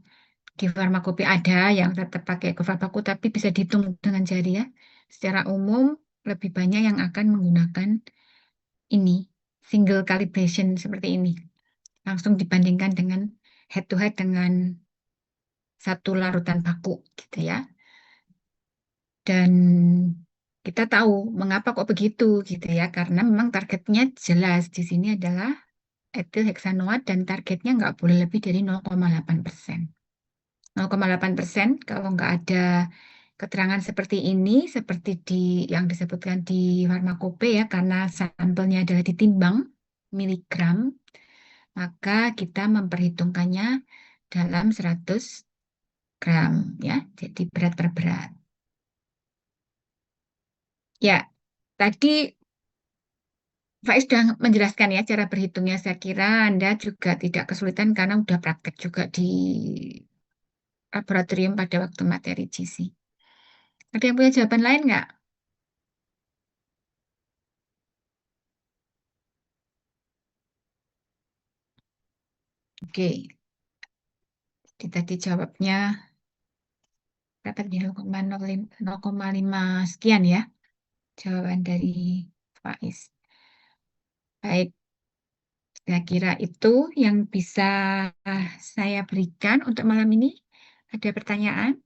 di farmakope ada yang tetap pakai kurva baku tapi bisa dihitung dengan jari ya. Secara umum lebih banyak yang akan menggunakan ini single calibration seperti ini. Langsung dibandingkan dengan head to head dengan satu larutan baku gitu ya. Dan kita tahu mengapa kok begitu gitu ya, karena memang targetnya jelas di sini adalah etil heksanoat dan targetnya nggak boleh lebih dari 0,8%. 0,8% kalau nggak ada keterangan seperti ini, seperti yang disebutkan di farmakope ya, karena sampelnya adalah ditimbang miligram, maka kita memperhitungkannya dalam 100 gram ya, jadi berat per berat. Ya, tadi Faiz sudah menjelaskan ya cara berhitungnya. Saya kira Anda juga tidak kesulitan karena udah praktek juga di laboratorium pada waktu materi GC. Ada yang punya jawaban lain nggak? Oke, jadi tadi jawabnya berapa di 0,05 sekian ya jawaban dari Faiz. Baik, saya kira itu yang bisa saya berikan untuk malam ini. Ada pertanyaan?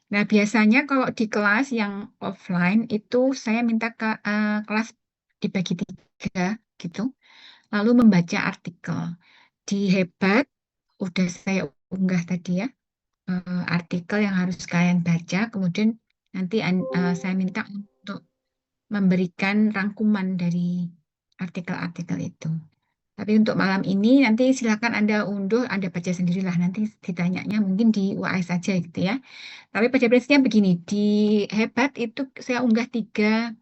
Nah, biasanya kalau di kelas yang offline itu saya minta kelas dibagi tiga gitu, lalu membaca artikel. Di Hebat udah saya unggah tadi ya, artikel yang harus kalian baca, kemudian nanti saya minta untuk memberikan rangkuman dari artikel-artikel itu. Tapi untuk malam ini nanti silakan Anda unduh, Anda baca sendirilah. Nanti ditanyanya mungkin di UAS saja gitu ya. Tapi pada prinsipnya begini, di Hebat itu saya unggah 3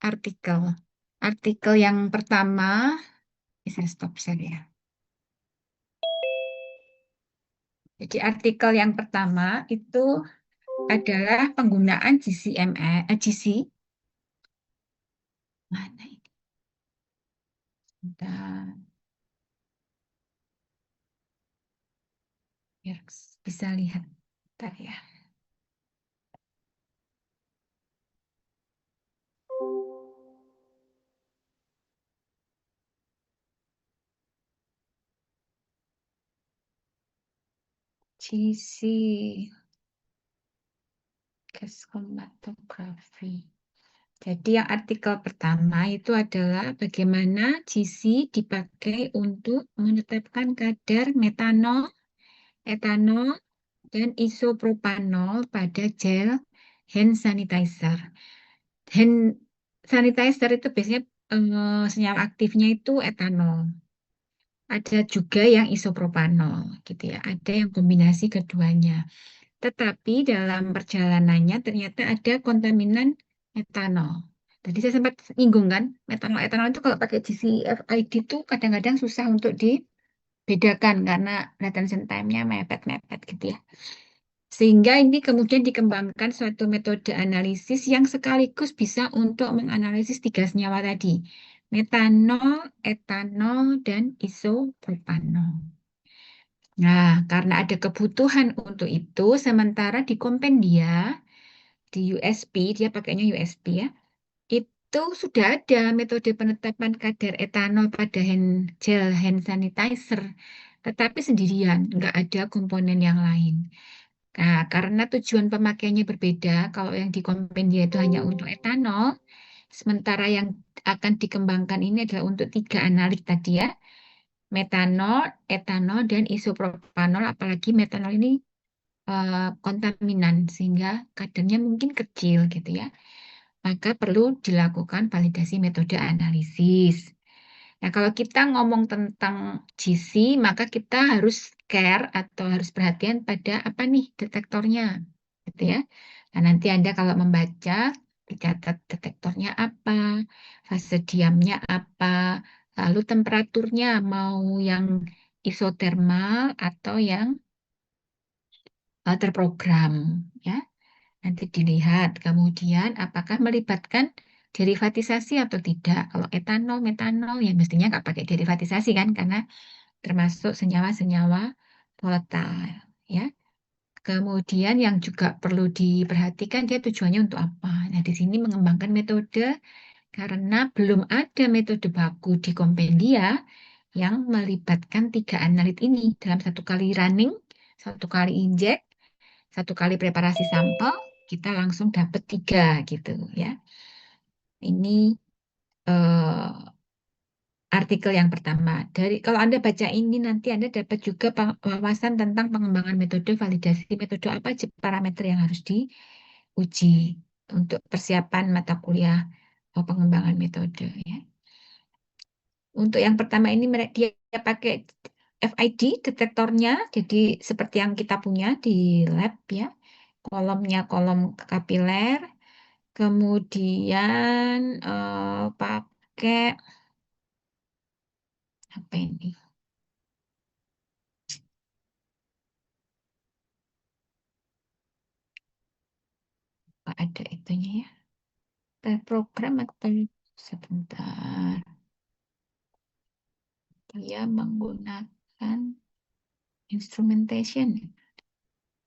artikel. Artikel yang pertama, ini saya stop share ya. Jadi artikel yang pertama itu adalah penggunaan GC. Mana ini? Bentar, biar bisa lihat. Bentar ya. GC, gas kromatografi. Jadi yang artikel pertama itu adalah bagaimana GC dipakai untuk menetapkan kadar metanol, etanol, dan isopropanol pada gel hand sanitizer. Hand sanitizer itu biasanya senyawa aktifnya itu etanol. Ada juga yang isopropanol gitu ya. Ada yang kombinasi keduanya. Tetapi dalam perjalanannya ternyata ada kontaminan metanol. Tadi saya sempat nyinggung kan, metanol-etanol itu kalau pakai GCFID itu kadang-kadang susah untuk dibedakan karena retention time-nya mepet-mepet gitu ya. Sehingga ini kemudian dikembangkan suatu metode analisis yang sekaligus bisa untuk menganalisis 3 senyawa tadi. Metanol, etanol, dan isopropanol. Nah, karena ada kebutuhan untuk itu, sementara di kompendia, di USP, dia pakainya USP ya, itu sudah ada metode penetapan kadar etanol pada gel hand sanitizer, tetapi sendirian, nggak ada komponen yang lain. Nah, karena tujuan pemakaiannya berbeda, kalau yang di kompendia itu hanya untuk etanol, sementara yang akan dikembangkan ini adalah untuk 3 analit tadi ya, metanol, etanol, dan isopropanol, apalagi metanol ini kontaminan, sehingga kadarnya mungkin kecil gitu ya. Maka perlu dilakukan validasi metode analisis. Nah, kalau kita ngomong tentang GC, maka kita harus care atau harus perhatian pada apa nih detektornya, gitu ya. Nah, nanti Anda kalau membaca, dicatat detektornya apa, fase diamnya apa, lalu temperaturnya mau yang isotermal atau yang terprogram, ya. Nanti dilihat kemudian apakah melibatkan derivatisasi atau tidak. Kalau etanol, metanol ya mestinya nggak pakai derivatisasi kan karena termasuk senyawa-senyawa volatile ya. Kemudian yang juga perlu diperhatikan dia tujuannya untuk apa. Nah, di sini mengembangkan metode karena belum ada metode baku di kompendia yang melibatkan 3 analit ini dalam 1 kali running, 1 kali injek, 1 kali preparasi sampel, kita langsung dapat 3 gitu ya. Ini eh, artikel yang pertama. Kalau Anda baca ini nanti Anda dapat juga wawasan tentang pengembangan metode, validasi metode apa aja parameter yang harus diuji untuk persiapan mata kuliah pengembangan metode ya. Untuk yang pertama ini dia pakai FID detektornya, jadi seperti yang kita punya di lab ya. Kolomnya kolom kapiler, kemudian pakai Apa ini? Apa ada itunya ya? Terprogram atau sebentar. Dia menggunakan instrumentation.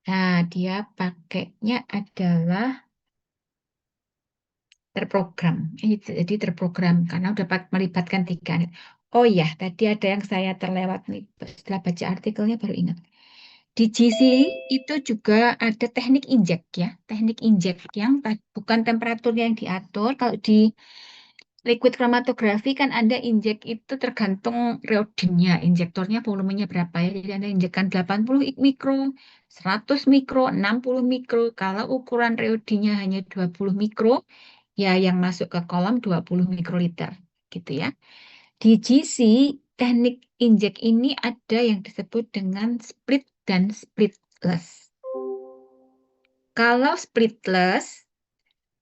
Nah, dia pakainya adalah terprogram. Jadi terprogram karena udah melibatkan 3 unit. Oh ya, tadi ada yang saya terlewat nih. Setelah baca artikelnya baru ingat. Di GC itu juga ada teknik injek ya. Teknik injek yang bukan temperaturnya yang diatur. Kalau di liquid chromatografi kan ada injek itu tergantung reodinnya, injektornya volumenya berapa ya. Jadi ada injekan 80 mikro, 100 mikro, 60 mikro. Kalau ukuran reodinnya hanya 20 mikro, ya yang masuk ke kolom 20 mikroliter gitu ya. Di GC, teknik injek ini ada yang disebut dengan split dan splitless. Kalau splitless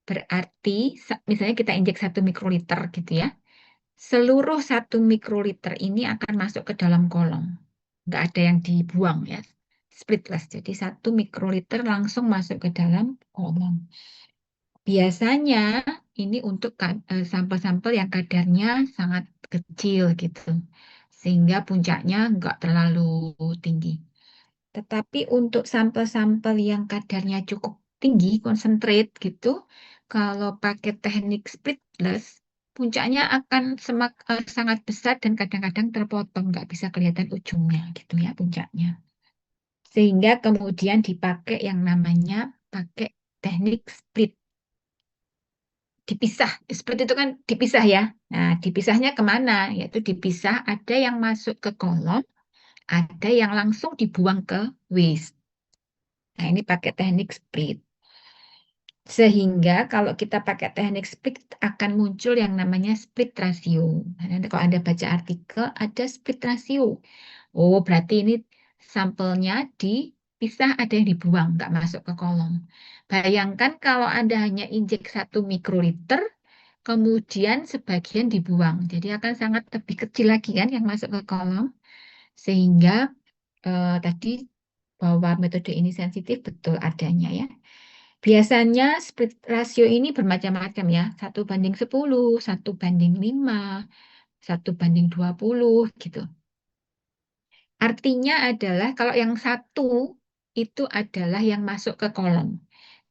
berarti misalnya kita injek 1 mikroliter gitu ya. Seluruh 1 mikroliter ini akan masuk ke dalam kolom. Nggak ada yang dibuang ya. Splitless. Jadi 1 mikroliter langsung masuk ke dalam kolom. Biasanya ini untuk sampel-sampel yang kadarnya sangat kecil gitu. Sehingga puncaknya nggak terlalu tinggi. Tetapi untuk sampel-sampel yang kadarnya cukup tinggi, concentrate gitu, kalau pakai teknik splitless, puncaknya akan sangat besar dan kadang-kadang terpotong, nggak bisa kelihatan ujungnya gitu ya puncaknya. Sehingga kemudian dipakai yang namanya pakai teknik split. Dipisah, split itu kan dipisah ya. Nah, dipisahnya kemana? Yaitu dipisah ada yang masuk ke kolom, ada yang langsung dibuang ke waste. Nah, ini pakai teknik split. Sehingga kalau kita pakai teknik split akan muncul yang namanya split ratio. Nah, nanti kalau Anda baca artikel ada split ratio. Oh, berarti ini sampelnya dipisah, ada yang dibuang, nggak masuk ke kolom. Bayangkan kalau Anda hanya injek 1 mikroliter, kemudian sebagian dibuang. Jadi akan sangat lebih kecil lagi kan yang masuk ke kolom. Sehingga tadi bahwa metode ini sensitif betul adanya ya. Biasanya split rasio ini bermacam-macam ya. 1:10, 1:5, 1:20 gitu. Artinya adalah kalau yang satu itu adalah yang masuk ke kolom.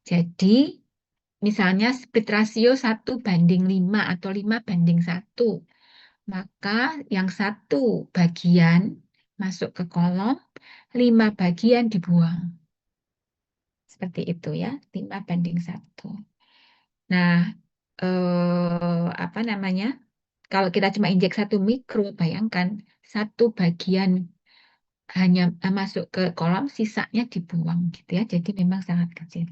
Jadi misalnya split rasio 1:5 atau 5:1. Maka yang 1 bagian masuk ke kolom, 5 bagian dibuang. Seperti itu ya, 5:1. Nah, apa namanya? Kalau kita cuma injek 1 mikro, bayangkan 1 bagian hanya masuk ke kolam, sisanya dibuang gitu ya. Jadi memang sangat kecil.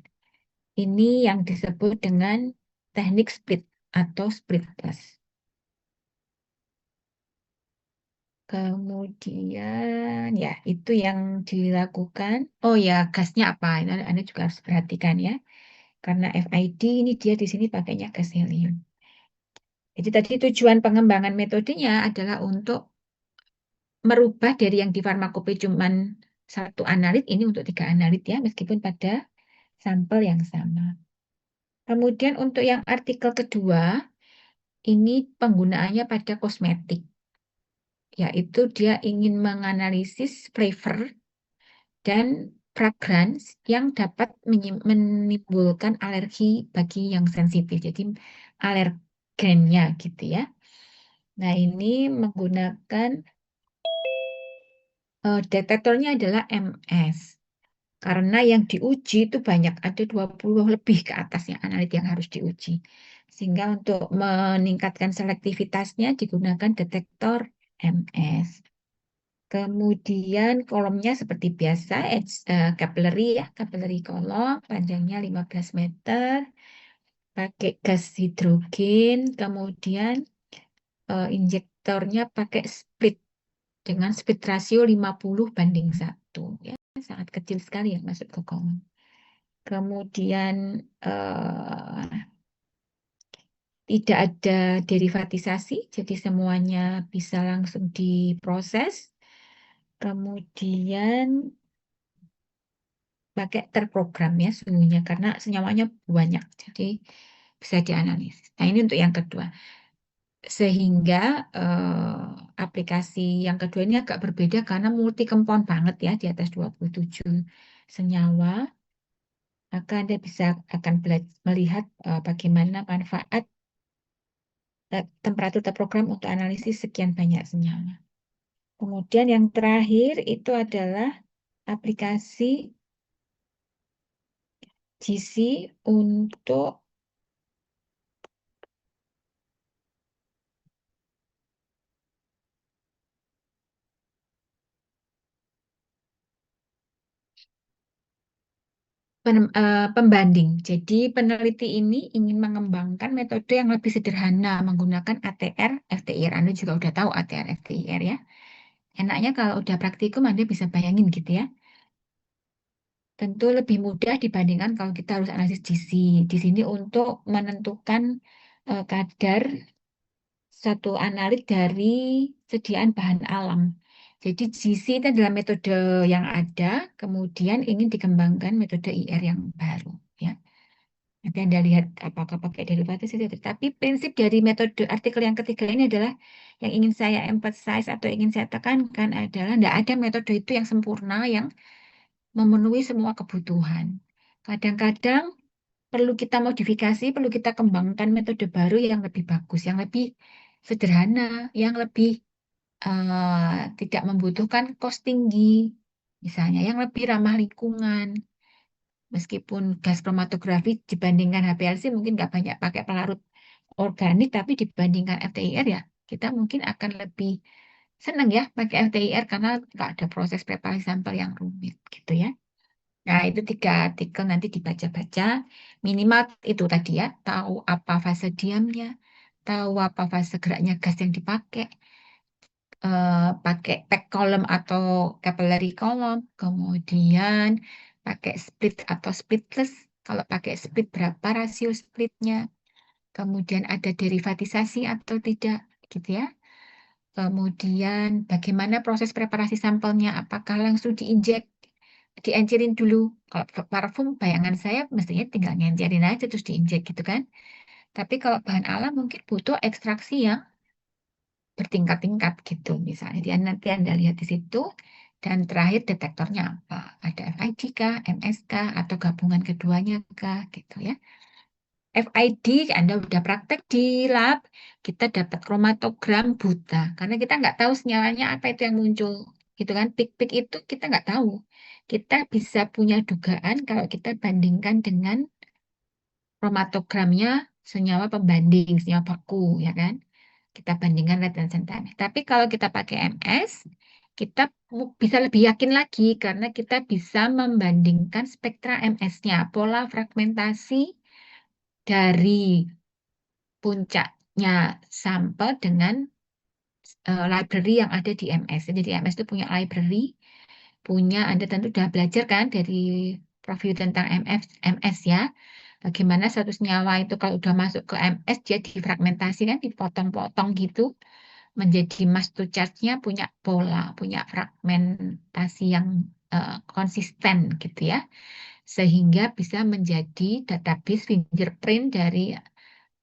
Ini yang disebut dengan teknik split atau splitless. Kemudian ya itu yang dilakukan. Oh ya, gasnya apa? Anda juga harus perhatikan ya. Karena FID ini dia di sini pakainya gas helium. Jadi tadi tujuan pengembangan metodenya adalah untuk merubah dari yang di farmakope cuman 1 analit ini untuk 3 analit ya, meskipun pada sampel yang sama. Kemudian untuk yang artikel kedua, ini penggunaannya pada kosmetik, yaitu dia ingin menganalisis flavor dan fragrance yang dapat menimbulkan alergi bagi yang sensitif. Jadi alergennya gitu ya. Nah, ini menggunakan detektornya adalah MS. Karena yang diuji itu banyak, ada 20 lebih ke atasnya analit yang harus diuji. Sehingga untuk meningkatkan selektivitasnya digunakan detektor MS. Kemudian kolomnya seperti biasa, capillary ya, capillary kolom, panjangnya 15 meter, pakai gas hidrogen, kemudian injektornya pakai split dengan split rasio 50:1 ya, sangat kecil sekali yang masuk ke kolom. Kemudian tidak ada derivatisasi, jadi semuanya bisa langsung diproses. Kemudian pakai terprogram ya suhunya karena senyawanya banyak, jadi bisa dianalisis. Nah, ini untuk yang kedua. Sehingga aplikasi yang kedua ini agak berbeda karena multi compound banget ya, di atas 27 senyawa. Maka Anda akan melihat bagaimana manfaat temperatur terprogram untuk analisis sekian banyak senyawa. Kemudian yang terakhir itu adalah aplikasi GC untuk pembanding. Jadi peneliti ini ingin mengembangkan metode yang lebih sederhana menggunakan ATR, FTIR. Anda juga udah tahu ATR, FTIR ya. Enaknya kalau udah praktikum Anda bisa bayangin gitu ya. Tentu lebih mudah dibandingkan kalau kita harus analisis GC. Di sini untuk menentukan kadar satu analit dari sediaan bahan alam. Jadi GC itu adalah metode yang ada, kemudian ingin dikembangkan metode IR yang baru ya. Nanti Anda lihat apakah pakai derivatif itu. Tapi prinsip dari metode artikel yang ketiga ini adalah yang ingin saya emphasize atau ingin saya tekankan adalah tidak ada metode itu yang sempurna, yang memenuhi semua kebutuhan. Kadang-kadang perlu kita modifikasi, perlu kita kembangkan metode baru yang lebih bagus, yang lebih sederhana, yang lebih tidak membutuhkan cost tinggi, misalnya yang lebih ramah lingkungan. Meskipun gas kromatografi dibandingkan HPLC mungkin nggak banyak pakai pelarut organik, tapi dibandingkan FTIR ya kita mungkin akan lebih senang ya pakai FTIR karena nggak ada proses preparasi sampel yang rumit gitu ya. Nah, itu 3 artikel nanti dibaca-baca. Minimal itu tadi ya, tahu apa fase diamnya, tahu apa fase geraknya gas yang dipakai, pakai pack column atau capillary column, kemudian pakai split atau splitless. Kalau pakai split, berapa rasio splitnya, kemudian ada derivatisasi atau tidak, gitu ya. Kemudian bagaimana proses preparasi sampelnya, apakah langsung diinjek, diencerin dulu. Kalau parfum, bayangan saya mestinya tinggal ngencerin aja terus diinjek gitu kan. Tapi kalau bahan alam mungkin butuh ekstraksi yang bertingkat-tingkat gitu misalnya. Jadi nanti Anda lihat di situ. Dan terakhir detektornya apa? Ada FID kah, MS kah, atau gabungan keduanya kah gitu ya. FID Anda udah praktek di lab, kita dapat kromatogram buta. Karena kita nggak tahu senyalanya apa itu yang muncul. Gitu kan, pik-pik itu kita nggak tahu. Kita bisa punya dugaan kalau kita bandingkan dengan kromatogramnya senyawa pembanding, senyawa baku, ya kan? Kita bandingkan red dan centimeter. Tapi kalau kita pakai MS, kita bisa lebih yakin lagi karena kita bisa membandingkan spektra MS-nya, pola fragmentasi dari puncaknya sampel dengan library yang ada di MS. Jadi MS itu punya library, Anda tentu sudah belajar kan dari review tentang MS ya. Bagaimana satu senyawa itu kalau udah masuk ke MS dia difragmentasi kan, dipotong-potong gitu menjadi mass to charge-nya punya pola, punya fragmentasi yang konsisten gitu ya. Sehingga bisa menjadi database fingerprint dari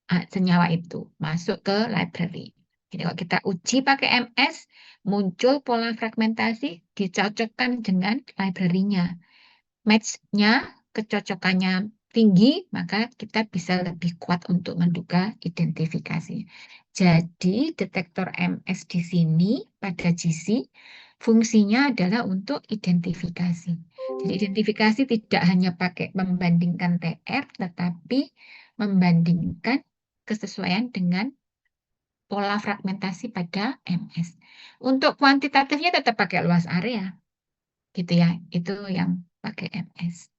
senyawa itu masuk ke library. Jadi kalau kita uji pakai MS, muncul pola fragmentasi, dicocokkan dengan library-nya. Match-nya, kecocokannya tinggi, maka kita bisa lebih kuat untuk menduga identifikasi. Jadi detektor MS di sini pada GC fungsinya adalah untuk identifikasi. Jadi identifikasi tidak hanya pakai membandingkan TR, tetapi membandingkan kesesuaian dengan pola fragmentasi pada MS. Untuk kuantitatifnya tetap pakai luas area, gitu ya. Itu yang pakai MS.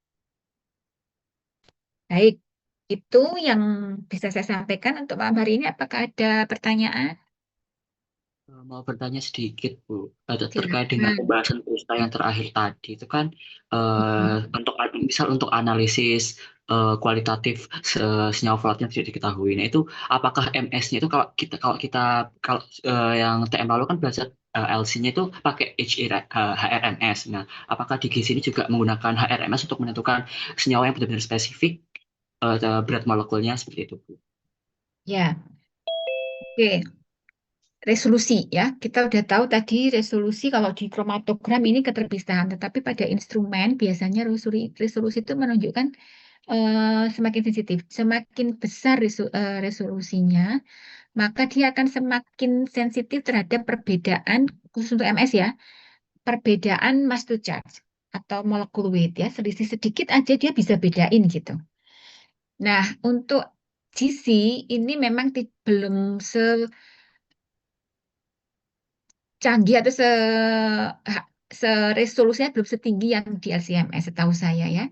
Baik, itu yang bisa saya sampaikan untuk malam hari ini. Apakah ada pertanyaan? Mau bertanya sedikit, Bu, terkait dengan Silakan. pembahasan Pusta yang terakhir tadi itu kan untuk misal untuk analisis kualitatif senyawa volatile yang tidak diketahui. Nah, itu apakah MS-nya itu kalau yang TM lalu kan belajar LC-nya itu pakai HRMS. Nah, apakah di GIS ini juga menggunakan HRMS untuk menentukan senyawa yang benar-benar spesifik berat molekulnya seperti itu, Bu? Ya, oke. Resolusi ya. Kita udah tahu tadi resolusi kalau di kromatogram ini keterpisahan, tetapi pada instrumen biasanya resolusi itu menunjukkan semakin sensitif. Semakin besar resolusinya, maka dia akan semakin sensitif terhadap perbedaan, khusus untuk MS ya, perbedaan mass to charge atau molecular weight ya. Selisih sedikit aja dia bisa bedain gitu. Nah, untuk GC ini memang belum secanggih atau resolusinya belum setinggi yang di LCMS setahu saya ya.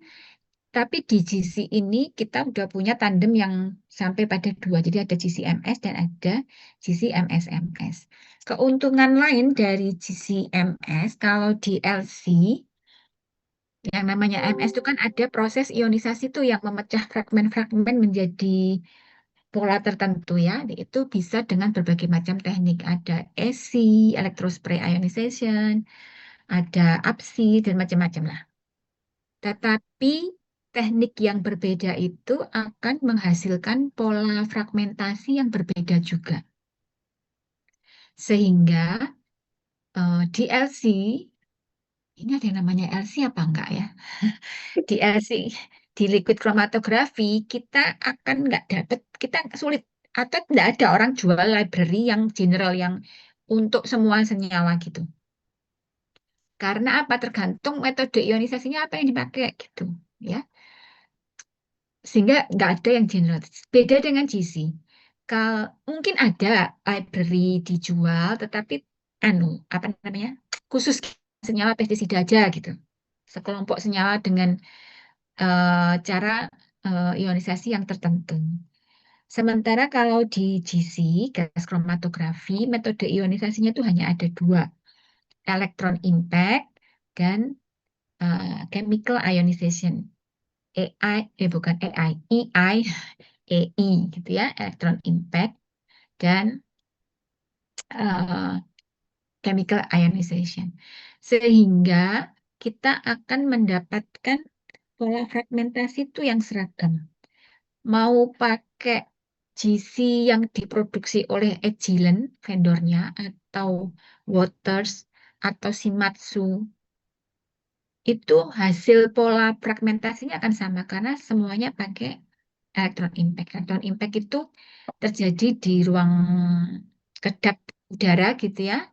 Tapi di GC ini kita udah punya tandem yang sampai pada dua. Jadi ada GC-MS dan ada GC-MS-MS. Keuntungan lain dari GC-MS kalau di LC yang namanya MS itu kan ada proses ionisasi tuh yang memecah fragmen-fragmen menjadi pola tertentu ya. Itu bisa dengan berbagai macam teknik. Ada EC, electrospray ionization, ada APSI dan macam-macam lah. Tetapi teknik yang berbeda itu akan menghasilkan pola fragmentasi yang berbeda juga. Sehingga di LC, ini ada yang namanya LC apa enggak ya? Di LC, di liquid chromatografi, kita akan nggak dapat, kita sulit, atau tidak ada orang jual library yang general yang untuk semua senyawa gitu. Karena apa? Tergantung metode ionisasinya apa yang dipakai gitu. Ya. Sehingga nggak ada yang general. Beda dengan GC. Mungkin ada library dijual, tetapi apa namanya? Khusus senyawa pestisida aja gitu. Sekelompok senyawa dengan cara ionisasi yang tertentu. Sementara kalau di GC, gas kromatografi, metode ionisasinya itu hanya ada dua, electron impact dan chemical ionization. Bukan EI, EI gitu ya, electron impact dan uh, chemical ionization. Sehingga kita akan mendapatkan pola fragmentasi itu yang seragam. Mau pakai GC yang diproduksi oleh Agilent vendornya atau Waters atau Shimatsu, itu hasil pola fragmentasinya akan sama karena semuanya pakai elektron impact. Elektron impact itu terjadi di ruang kedap udara gitu ya.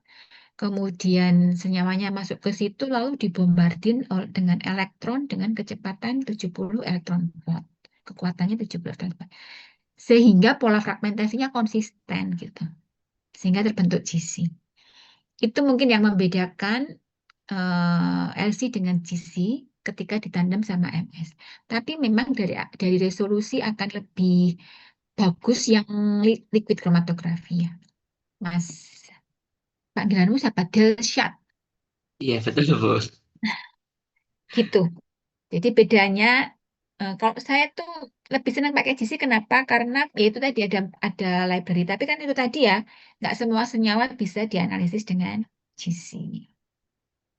Kemudian senyawanya masuk ke situ lalu dibombardir dengan elektron dengan kecepatan 70 elektron volt. Kekuatannya 70 elektron volt. Sehingga pola fragmentasinya konsisten gitu. Sehingga terbentuk GC. Itu mungkin yang membedakan LC dengan GC ketika ditandem sama MS. Tapi memang dari resolusi akan lebih bagus yang liquid chromatografi ya. Mas, panggilanmu siapa? Delshad Iya, betul, Bu. gitu. Jadi bedanya kalau saya tuh lebih senang pakai GC kenapa? Karena ya itu tadi ada library. Tapi kan itu tadi ya, nggak semua senyawa bisa dianalisis dengan GC.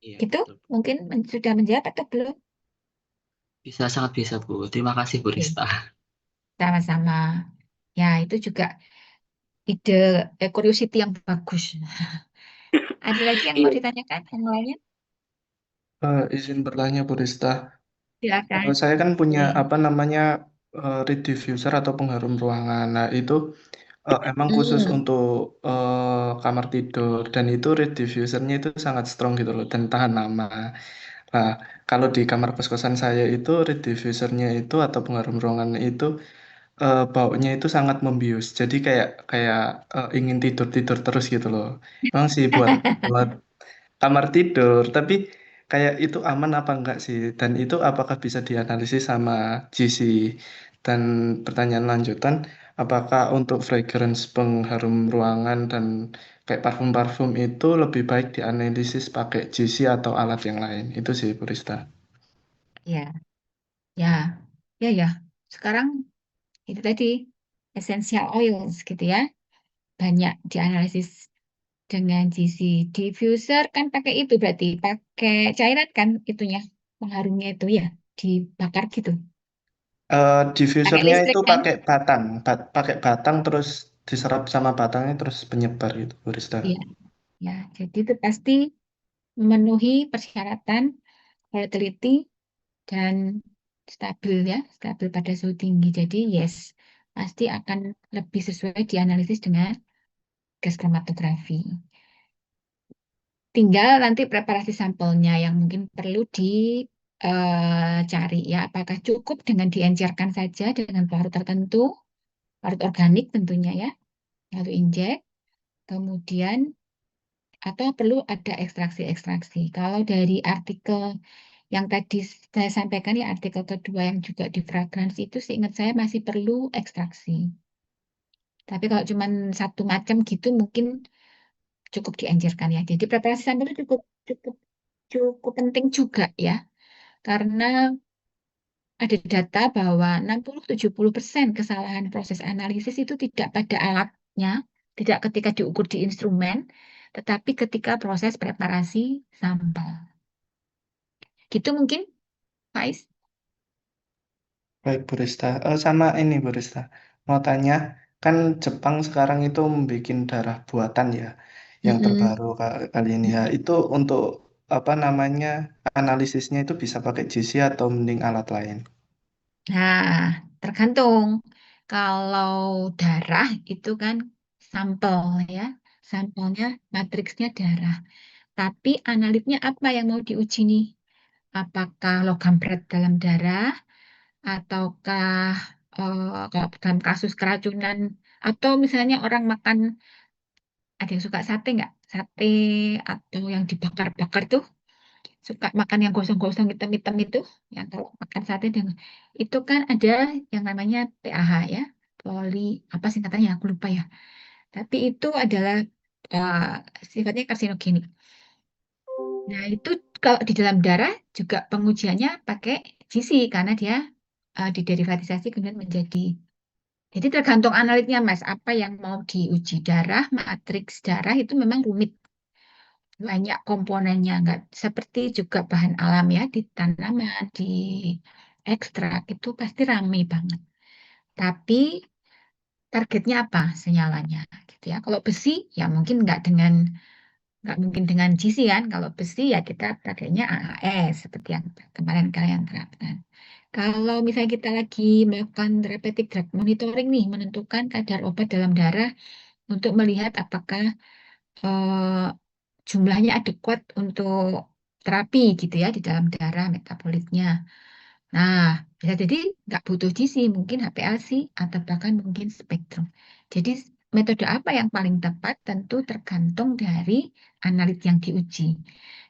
Iya, Gitu betul. mungkin sudah menjawab atau belum? Bisa, sangat bisa, Bu. Terima kasih, Bu Oke, Rista. sama-sama. Ya, itu juga ide curiosity yang bagus. Ada lagi yang mau Iya. ditanyakan yang lainnya? Izin bertanya, Bu Rista. Silakan. Saya kan punya Oke. apa namanya reed diffuser atau pengharum ruangan. Nah, itu emang khusus Hmm. untuk kamar tidur dan itu reed diffusernya itu sangat strong gitu loh dan tahan lama. Nah, kalau di kamar kos-kosan saya itu reed diffusernya itu atau pengharum ruangan itu baunya itu sangat membius. Jadi kayak kayak ingin tidur-tidur terus gitu loh. Emang sih buat buat kamar tidur, tapi kayak itu aman apa enggak sih? Dan itu apakah bisa dianalisis sama GC? Dan pertanyaan lanjutan, Apakah untuk fragrance pengharum ruangan dan kayak parfum-parfum itu lebih baik dianalisis pakai GC atau alat yang lain? Itu sih, Bu Rista. Ya, ya, ya. Sekarang itu tadi essential oils gitu ya. Banyak dianalisis dengan GC. Diffuser kan pakai itu berarti pakai cairan kan itunya pengharumnya itu ya dibakar gitu. Pakai Diffusernya listrik itu kan? pakai batang terus diserap sama batangnya terus penyebar gitu, Bu Rista. Iya, ya. Jadi itu pasti memenuhi persyaratan volatility dan stabil ya, stabil pada suhu tinggi. Jadi yes, pasti akan lebih sesuai dianalisis dengan gas kromatografi. Tinggal nanti preparasi sampelnya yang mungkin perlu dicari ya, apakah cukup dengan diencerkan saja dengan pelarut tertentu, pelarut organik tentunya ya, lalu injek, kemudian atau perlu ada ekstraksi-ekstraksi. Kalau dari artikel yang tadi saya sampaikan ya, artikel kedua yang juga di fragrance itu seingat saya masih perlu ekstraksi. Tapi kalau cuma satu macam gitu mungkin cukup dianjurkan ya. Jadi preparasi sampel itu cukup cukup cukup penting juga ya. Karena ada data bahwa 60-70% kesalahan proses analisis itu tidak pada alatnya, tidak ketika diukur di instrumen, tetapi ketika proses preparasi sampel. Gitu mungkin, Faiz? Baik, Bu Rista. Sama ini, Bu Rista. Mau tanya, kan Jepang sekarang itu membuat darah buatan ya, yang Mm-mm. terbaru kali ini ya. Itu untuk apa namanya analisisnya itu bisa pakai GC atau mending alat lain? Nah, tergantung. Kalau darah itu kan sampel ya, sampelnya matriksnya darah. Tapi analitnya apa yang mau diuji nih? Apakah logam berat dalam darah, ataukah kalau dalam kasus keracunan, atau misalnya orang makan, ada yang suka sate nggak? Sate atau yang dibakar-bakar tuh, suka makan yang gosong-gosong hitam-hitam itu, yang kalau makan sate dengan itu kan ada yang namanya PAH ya, poli apa singkatannya aku lupa ya. Tapi itu adalah eh, sifatnya karsinogenik. Nah, itu kalau di dalam darah juga pengujiannya pakai GC karena dia diderivatisasi kemudian menjadi. Jadi tergantung analitnya, Mas, apa yang mau diuji. Darah, matriks darah itu memang rumit, banyak komponennya, nggak seperti juga bahan alam ya di tanaman, di ekstrak itu pasti rame banget. Tapi targetnya apa senyalannya, gitu ya. Kalau besi ya mungkin nggak mungkin dengan GC kan. Kalau besi ya kita pakainya AHS seperti yang kemarin kalian terapkan. Kalau misalnya kita lagi melakukan therapeutic drug monitoring nih, menentukan kadar obat dalam darah untuk melihat apakah eh, jumlahnya adekuat untuk terapi gitu ya di dalam darah metabolitnya. Nah, bisa jadi nggak butuh GC, mungkin HPLC atau bahkan mungkin spektrum. Jadi metode apa yang paling tepat tentu tergantung dari analit yang diuji.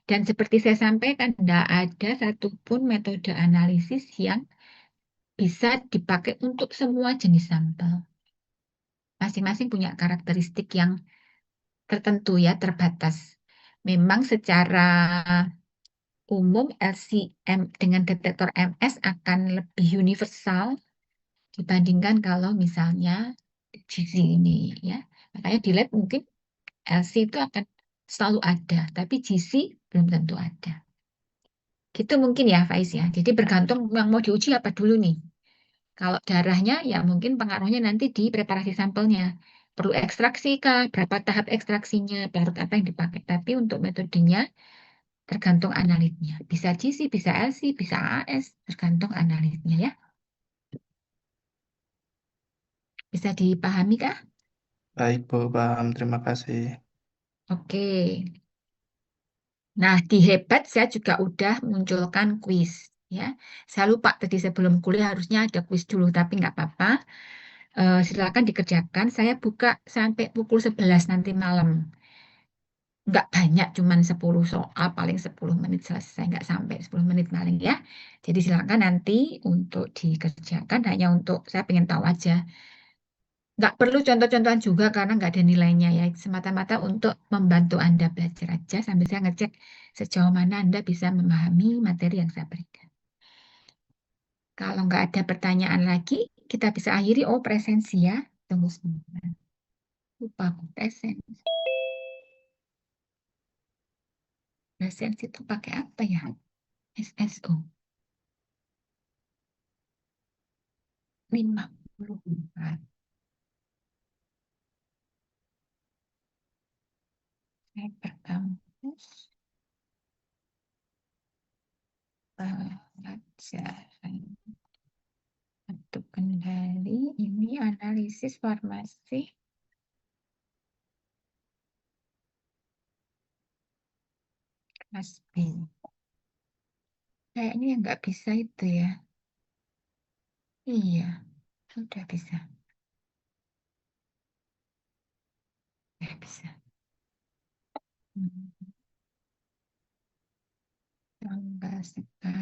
Dan seperti saya sampaikan, tidak ada satupun metode analisis yang bisa dipakai untuk semua jenis sampel. Masing-masing punya karakteristik yang tertentu ya, terbatas. Memang secara umum LCM dengan detektor MS akan lebih universal dibandingkan kalau misalnya GC ini ya. Makanya di lab mungkin LC itu akan selalu ada, tapi GC belum tentu ada. Gitu mungkin ya Faiz ya. Jadi bergantung yang mau diuji apa dulu nih. Kalau darahnya ya mungkin pengaruhnya nanti di preparasi sampelnya. Perlu ekstraksi kah? Berapa tahap ekstraksinya? Pelarut apa yang dipakai? Tapi untuk metodenya tergantung analitnya. Bisa GC, bisa LC, bisa AS, tergantung analitnya ya. Bisa dipahami kah? Baik, Bu, paham. Terima kasih. Oke. Nah, di Hebat saya juga udah munculkan kuis ya. Saya lupa tadi sebelum kuliah harusnya ada kuis dulu, tapi nggak apa-apa. Silakan dikerjakan. Saya buka sampai pukul 11 nanti malam. Nggak banyak, cuman 10 soal, paling 10 menit selesai. Nggak sampai 10 menit paling ya. Jadi silakan nanti untuk dikerjakan, hanya untuk saya pengen tahu aja Nggak perlu contoh-contohan juga karena nggak ada nilainya ya. Semata-mata untuk membantu Anda belajar aja sambil saya ngecek sejauh mana Anda bisa memahami materi yang saya berikan. Kalau nggak ada pertanyaan lagi, kita bisa akhiri. Oh, presensi ya. Tunggu sebentar. Lupa aku presensi. Presensi itu pakai apa ya? SSO. 54. Cybercampus. Pelajaran untuk kendali. Ini analisis farmasi. Kelas B. Kayaknya nggak bisa itu ya. Iya, sudah bisa. Bisa. Hmm, Tambah sekali.